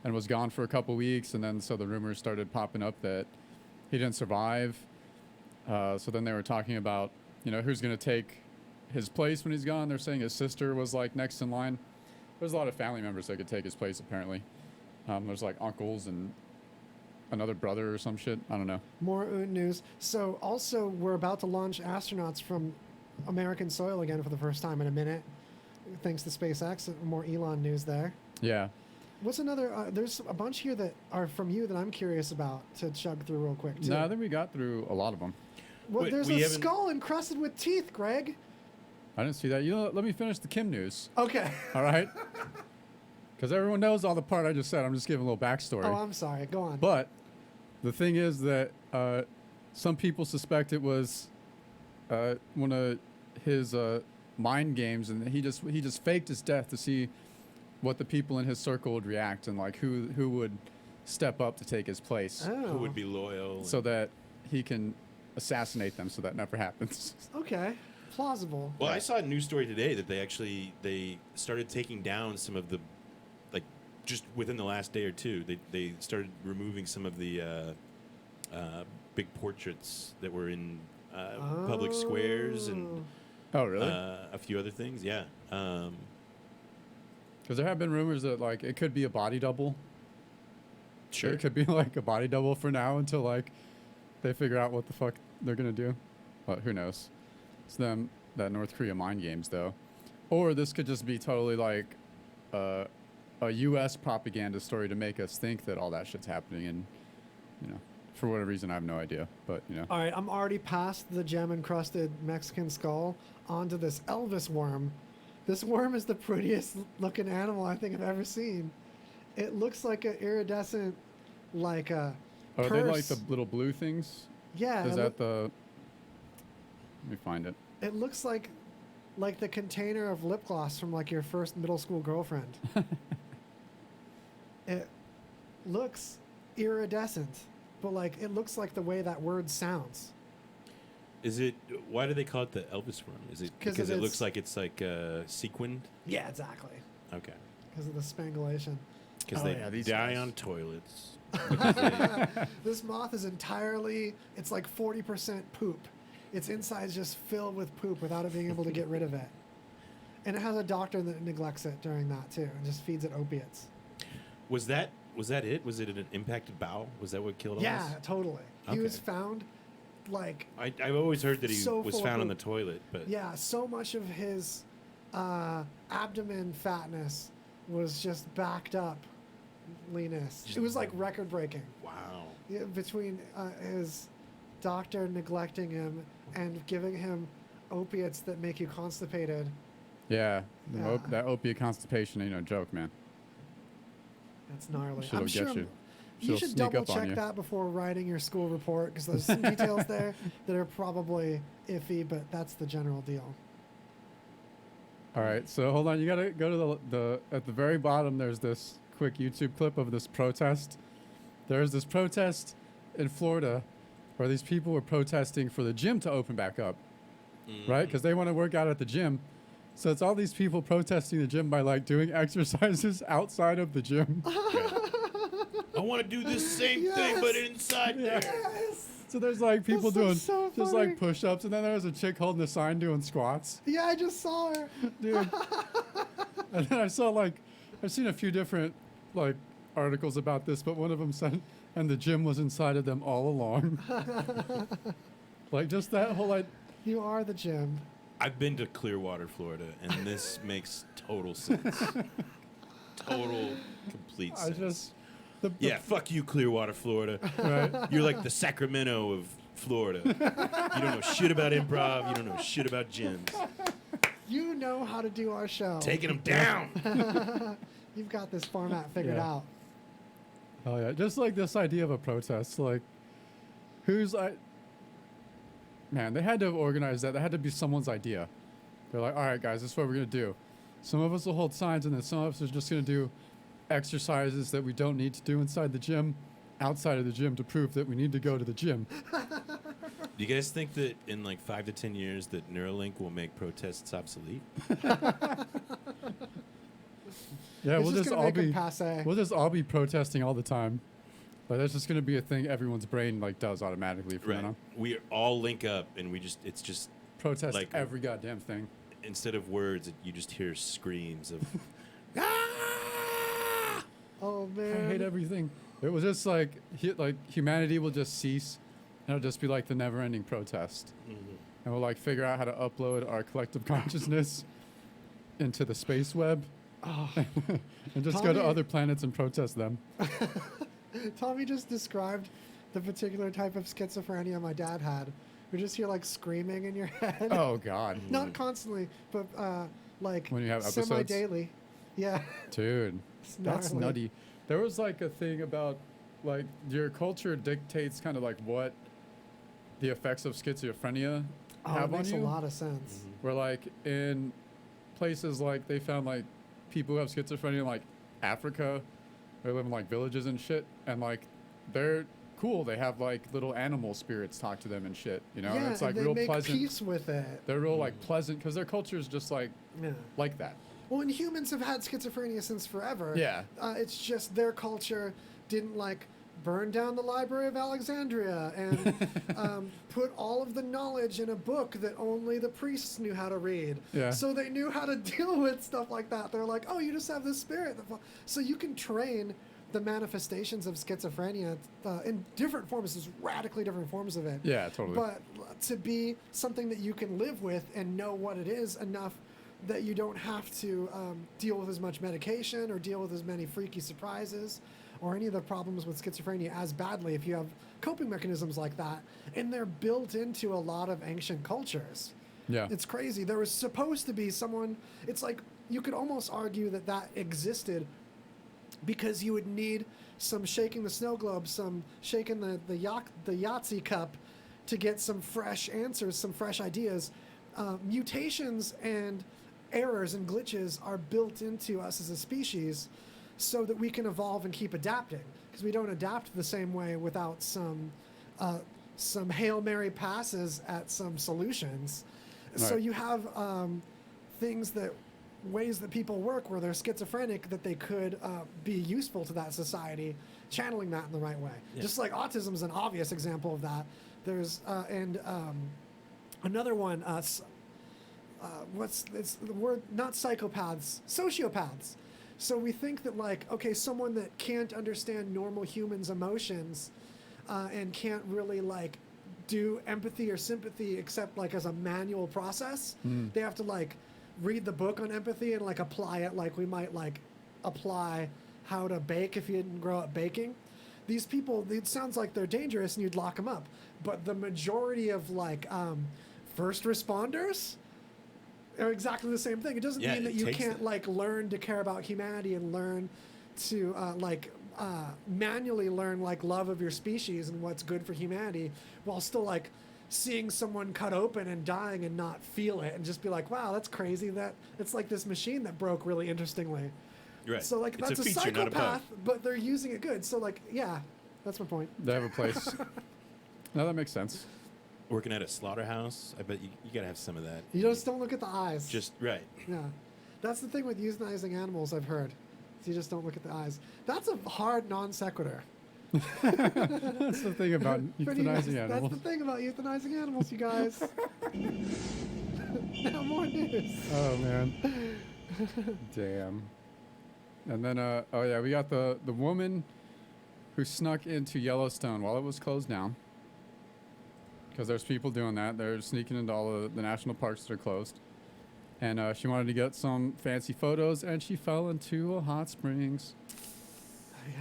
and was gone for a couple weeks, and then so the rumors started popping up that he didn't survive. So then they were talking about, who's going to take his place when he's gone. They're saying his sister was like next in line. There's a lot of family members that could take his place apparently. There's like uncles and another brother or some shit. I don't know. More news. So also we're about to launch astronauts from American soil again for the first time in a minute, thanks to SpaceX. More Elon news there. Yeah. What's another? There's a bunch here that are from you that I'm curious about to chug through real quick too. No, I think we got through a lot of them. Well, there's a skull encrusted with teeth, Greg. I didn't see that. Let me finish the Kim news. Okay. All right. Because everyone knows all the part I just said. I'm just giving a little backstory. Oh, I'm sorry. Go on. But the thing is that some people suspect it was one of his mind games, and he just faked his death to see what the people in his circle would react and like who would step up to take his place. Who would be loyal. So that he can assassinate them so that never happens. Okay. Plausible. Well, I saw a news story today that they started taking down some of the, like, just within the last day or two, they started removing some of the big portraits that were in public squares and oh really a few other things. Yeah. Because there have been rumors that like it could be a body double. Sure. It could be like a body double for now until like they figure out what the fuck they're gonna do. But who knows? It's them, that North Korea mind games though. Or this could just be totally like a U.S. propaganda story to make us think that all that shit's happening, and for whatever reason I have no idea. But All right, I'm already past the gem encrusted Mexican skull onto this Elvis worm. This worm is the prettiest looking animal I think I've ever seen. It looks like an iridescent, like a are purse. they like the little blue things? Yeah. Is that the? Let me find it. It looks like the container of lip gloss from like your first middle school girlfriend. It looks iridescent, but like it looks like the way that word sounds. Why do they call it the Elvis worm? Is it because it looks like it's like sequined? Yeah, exactly. Okay. Because of the spangulation. Because they die on toilets. This moth is entirely, it's like 40% poop. Its inside is just filled with poop without it being able to get rid of it. And it has a doctor that neglects it during that too and just feeds it opiates. Was that it? Was it an impacted bowel? Was that what killed him? Yeah, totally. He was found like... I've always heard that he so was full found of on the poop. toilet, but... Yeah, so much of his abdomen fatness was just backed up leanness. It was like record-breaking. Wow. Yeah, between his doctor neglecting him and giving him opiates that make you constipated. Yeah, that opiate constipation ain't no joke, man. That's gnarly. Shit'll I'm get sure you. you should sneak double up on check you. that before writing your school report because there's some details there that are probably iffy, but that's the general deal. All right, so hold on. You gotta go to the at the very bottom. There's this quick YouTube clip of this protest. There's this protest in Florida where these people were protesting for the gym to open back up, right? Because they want to work out at the gym. So it's all these people protesting the gym by like doing exercises outside of the gym. I want to do this same thing, but inside there. So there's like people doing so just funny. like push-ups, and then there's a chick holding a sign doing squats. Yeah, I just saw her. Dude. And then I saw like I've seen a few different like articles about this, but one of them said, and the gym was inside of them all along. Like just that whole like. You are the gym. I've been to Clearwater, Florida, and this makes total sense. Total, complete sense. Yeah, fuck you, Clearwater, Florida. Right. You're like the Sacramento of Florida. You don't know shit about improv. You don't know shit about gyms. You know how to do our show. Taking them down. You've got this format figured out. Oh yeah, just like this idea of a protest, like man, they had to have organized that. That had to be someone's idea. They're like, all right, guys, this is what we're gonna do. Some of us will hold signs, and then some of us are just gonna do exercises that we don't need to do inside the gym, outside of the gym, to prove that we need to go to the gym. Do you guys think that in like 5 to 10 years that Neuralink will make protests obsolete? Yeah, It's we'll just just gonna all make 'em be passe. we'll just all be protesting all the time. Like that's just gonna be a thing everyone's brain like does automatically from Right. now on. We all link up, and it's just Protest like every goddamn thing. instead of words, you just hear screams of. Oh I man. hate everything. It was just like humanity will just cease, and it'll just be like the never-ending protest, and we'll like figure out how to upload our collective consciousness into the space web, and just go to Tommy- other planets and protest them. Tommy just described the particular type of schizophrenia my dad had. We just hear like screaming in your head. Oh God. Not constantly, but like When you have episodes? semi-daily. Yeah. Dude, that's Gnarly. nutty. There was like a thing about like your culture dictates kind of like what the effects of schizophrenia Oh, have it makes on a you. lot of sense. Where like in places like they found like people who have schizophrenia in like Africa, they live in like villages and shit, and like they're cool. They have like little animal spirits talk to them and shit. You know, Yeah, and it's like and they real make pleasant. peace with it. They're real like pleasant because their culture is just like Yeah. like that. Well, and humans have had schizophrenia since forever. Yeah. It's just their culture didn't like burn down the Library of Alexandria and put all of the knowledge in a book that only the priests knew how to read. Yeah. So they knew how to deal with stuff like that. They're like, oh, you just have this spirit. So you can train the manifestations of schizophrenia in different forms. There's radically different forms of it. Yeah, totally. But to be something that you can live with and know what it is enough that you don't have to deal with as much medication or deal with as many freaky surprises or any of the problems with schizophrenia as badly if you have coping mechanisms like that. And they're built into a lot of ancient cultures. Yeah. It's crazy. There was supposed to be someone, it's like you could almost argue that that existed because you would need some shaking the snow globe, some shaking the Yahtzee cup to get some fresh answers, some fresh ideas. Mutations and errors and glitches are built into us as a species so that we can evolve and keep adapting, because we don't adapt the same way without some Hail Mary passes at some solutions. So Right. you have ways that people work where they're schizophrenic that they could be useful to that society, channeling that in the right way. Yeah. Just like autism is an obvious example of that. There's another one. It's the word? Not psychopaths, sociopaths. So we think that like, okay, someone that can't understand normal humans' emotions and can't really like do empathy or sympathy except like as a manual process. They have to like read the book on empathy and like apply it like we might like apply how to bake if you didn't grow up baking. These people, it sounds like they're dangerous and you'd lock them up. But the majority of like first responders are exactly the same thing. It doesn't mean that you can't like learn to care about humanity and learn to manually learn like love of your species and what's good for humanity while still like seeing someone cut open and dying and not feel it and just be like, wow, that's crazy. That it's like this machine that broke really interestingly. Right. So like It's that's a a feature, not a bug. psychopath, but they're using it good. So like, yeah, that's my point. They have a place. No, that makes sense. Working at a slaughterhouse, I bet you gotta have some of that. You just don't look at the eyes. Just right. Yeah. That's the thing with euthanizing animals, I've heard. So you just don't look at the eyes. That's a hard non sequitur. That's the thing about Pretty nice. euthanizing animals. That's the thing about euthanizing animals, you guys. Now more news. Oh man. Damn. And then, oh yeah, we got the woman who snuck into Yellowstone while it was closed down. Because there's people doing that. They're sneaking into all the national parks that are closed. And she wanted to get some fancy photos, and she fell into a hot springs.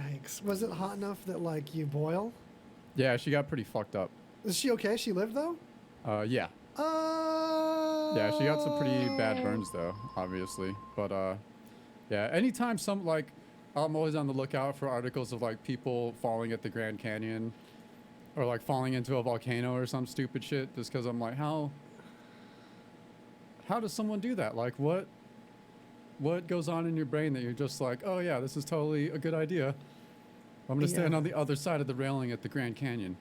Yikes. Was it hot enough that, like, you boil? Yeah, she got pretty fucked up. Is she okay? She lived, though? Yeah. Yeah, she got some pretty bad burns, though, obviously. But, yeah, anytime I'm always on the lookout for articles of, like, people falling at the Grand Canyon or, like, falling into a volcano or some stupid shit, just because I'm like, how does someone do that? Like, what goes on in your brain that you're just like, oh, yeah, this is totally a good idea. I'm going to stand on the other side of the railing at the Grand Canyon.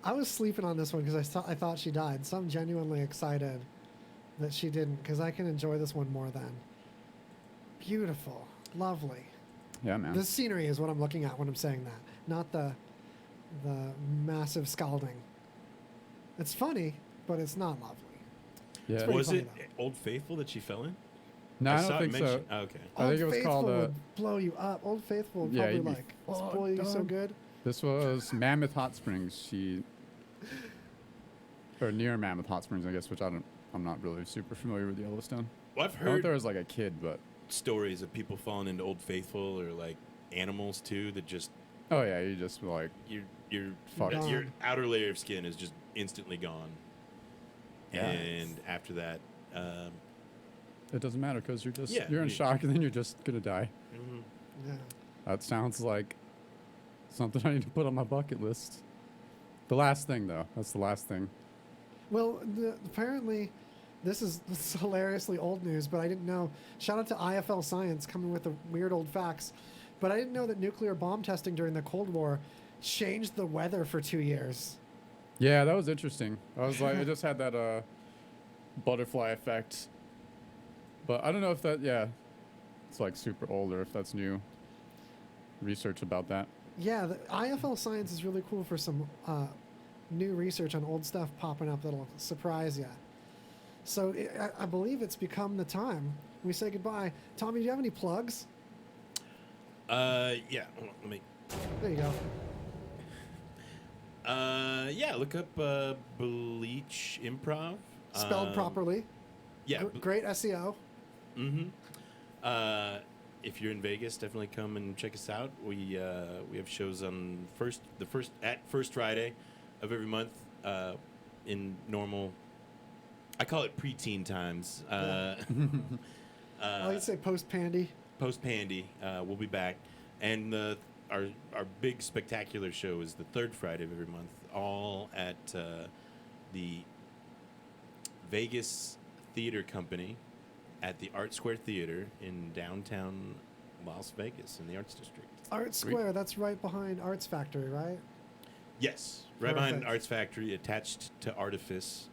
I was sleeping on this one because I thought she died. So I'm genuinely excited that she didn't, because I can enjoy this one more than. Beautiful. Lovely. Yeah, man. The scenery is what I'm looking at when I'm saying that, not the massive scalding. It's funny, but it's not lovely. Yeah. Was it Old Faithful that she fell in? No, I don't think so. Oh, okay. I think it was called... would blow you up. Old Faithful would probably spoil you so good. This was Mammoth Hot Springs. Or near Mammoth Hot Springs, I guess, which I'm not really super familiar with Yellowstone. Well, I've I thought heard there was like a kid, but stories of people falling into Old Faithful or like animals too that just. Oh yeah, you just like your outer layer of skin is just instantly gone. Yeah. And after that, it doesn't matter because you're just Yeah, you're in you- shock and then you're just gonna die. Mhm. Yeah. That sounds like something I need to put on my bucket list. The last thing, though. That's the last thing. Well, apparently, this is hilariously old news, but I didn't know. Shout out to IFL Science coming with the weird old facts. But I didn't know that nuclear bomb testing during the Cold War changed the weather for 2 years. Yeah, that was interesting. I was like, it just had that butterfly effect. But I don't know if that, it's like super old or if that's new research about that. Yeah, the IFL Science is really cool for some new research on old stuff popping up that'll surprise you. So I believe it's become the time we say goodbye. Tommy, do you have any plugs? Yeah. Hold on, let me. There you go. Yeah. Look up Bleach Improv. Spelled properly. Yeah. Great SEO. Mm-hmm. If you're in Vegas, definitely come and check us out. We have shows on first Friday of every month in normal. I call it preteen times. I like to say post pandy. Post pandy. We'll be back, and our big spectacular show is the third Friday of every month, all at the Vegas Theater Company at the Art Square Theater in downtown Las Vegas in the Arts District. Art Square, that's right behind Arts Factory, right? Yes, right behind Perfect. Arts Factory, attached to Artifice.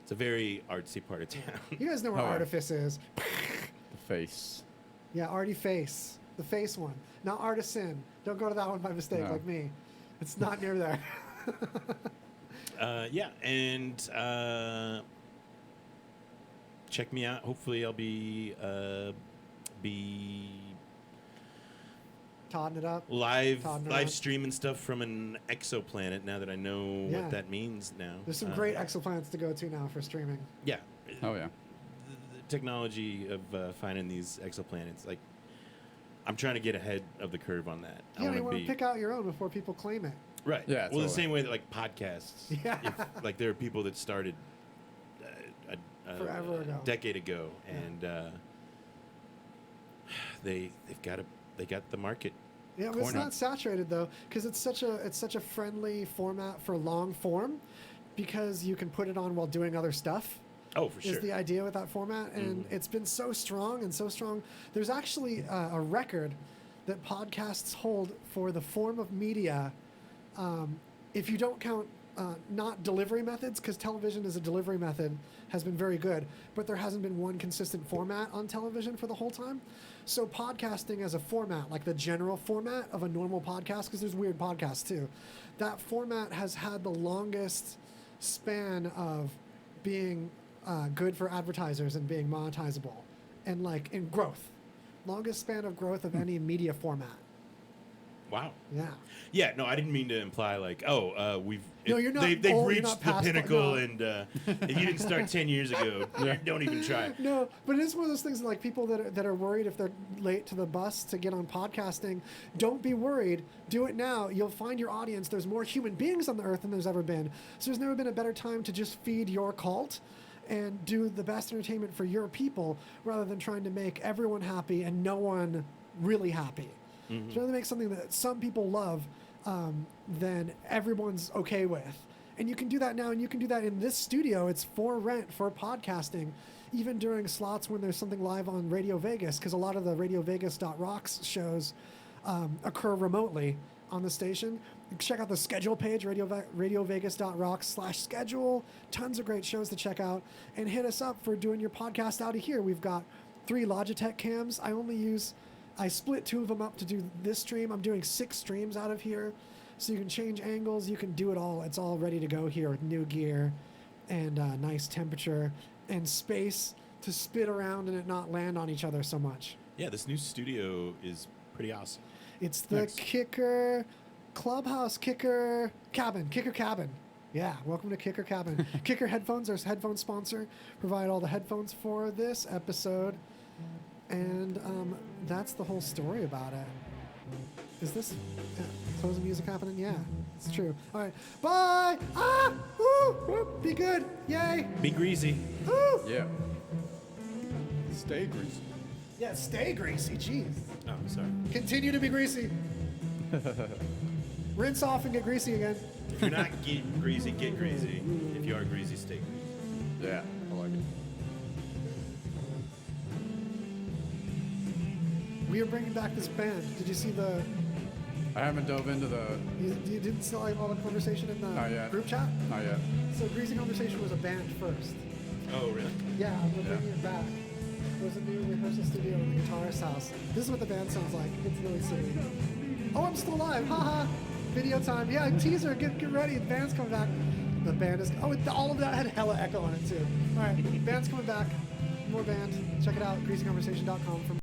It's a very artsy part of town. You guys know where Oh, yeah. Artifice is. The face. Yeah, Artie Face. The face one. Not Artisan. Don't go to that one by mistake No. like me. It's not near there. Yeah, and check me out. Hopefully, I'll be Todding it up. live Todding around. streaming stuff from an exoplanet. Now that I know Yeah. what that means, now There's some great exoplanets to go to now for streaming. Yeah. Oh yeah. The technology of finding these exoplanets, like I'm trying to get ahead of the curve on that. Yeah, I you want be to pick out your own before people claim it. right. Yeah, Well, totally. the same way that like podcasts. Yeah. Like there are people that started Forever ago. a decade ago, and they got the market. Yeah, but it's cornered. not saturated though, because it's such a friendly format for long form, because you can put it on while doing other stuff. Oh, for sure. Is the idea with that format, and it's been so strong and so strong. There's actually a record that podcasts hold for the form of media, if you don't count not delivery methods, because television as a delivery method has been very good, but there hasn't been one consistent format on television for the whole time. So podcasting as a format, like the general format of a normal podcast, because there's weird podcasts too, that format has had the longest span of being good for advertisers and being monetizable and like in growth. Longest span of growth of any media format. Wow. Yeah. Yeah. No, I didn't mean to imply like, we've. No, you're not They've old, you're reached not the past- pinnacle, no. and if you didn't start 10 years ago, don't even try. No, but it is one of those things like people that are worried if they're late to the bus to get on podcasting. Don't be worried. Do it now. You'll find your audience. There's more human beings on the earth than there's ever been. So there's never been a better time to just feed your cult and do the best entertainment for your people rather than trying to make everyone happy and no one really happy. Mm-hmm. So rather make something that some people love, then everyone's okay with. And you can do that now, and you can do that in this studio. It's for rent for podcasting, even during slots when there's something live on Radio Vegas, because a lot of the RadioVegas.rocks shows occur remotely on the station. Check out the schedule page, RadioVegas.rocks/schedule. Tons of great shows to check out. And hit us up for doing your podcast out of here. We've got 3 Logitech cams. I split 2 of them up to do this stream. I'm doing 6 streams out of here. So you can change angles. You can do it all. It's all ready to go here with new gear and nice temperature and space to spit around and it not land on each other so much. Yeah, this new studio is pretty awesome. It's the Kicker Clubhouse, Kicker Cabin. Yeah, welcome to Kicker Cabin. Kicker Headphones, our headphone sponsor, provide all the headphones for this episode. And that's the whole story about it. Is this closing music happening? Yeah, it's true. All right, bye. Woo, be good. Yay. Be greasy. Woo. Yeah. Stay greasy. Yeah, stay greasy. Jeez. Oh, sorry. Continue to be greasy. Rinse off and get greasy again. If you're not getting greasy, get greasy. If you are greasy, stay greasy. Yeah, I like it. We are bringing back this band. Did you see the... I haven't dove into the... You didn't see all the conversation in the group chat? Not yet. So Greasy Conversation was a band first. Oh, really? Yeah, we're bringing it back. It was a new rehearsal studio in the guitarist's house. This is what the band sounds like. It's really silly. Oh, I'm still alive. Haha. Video time. Yeah, teaser. Get ready. The band's coming back. The band is... Oh, all of that had hella echo on it, too. All right. Band's coming back. More band. Check it out. GreasyConversation.com.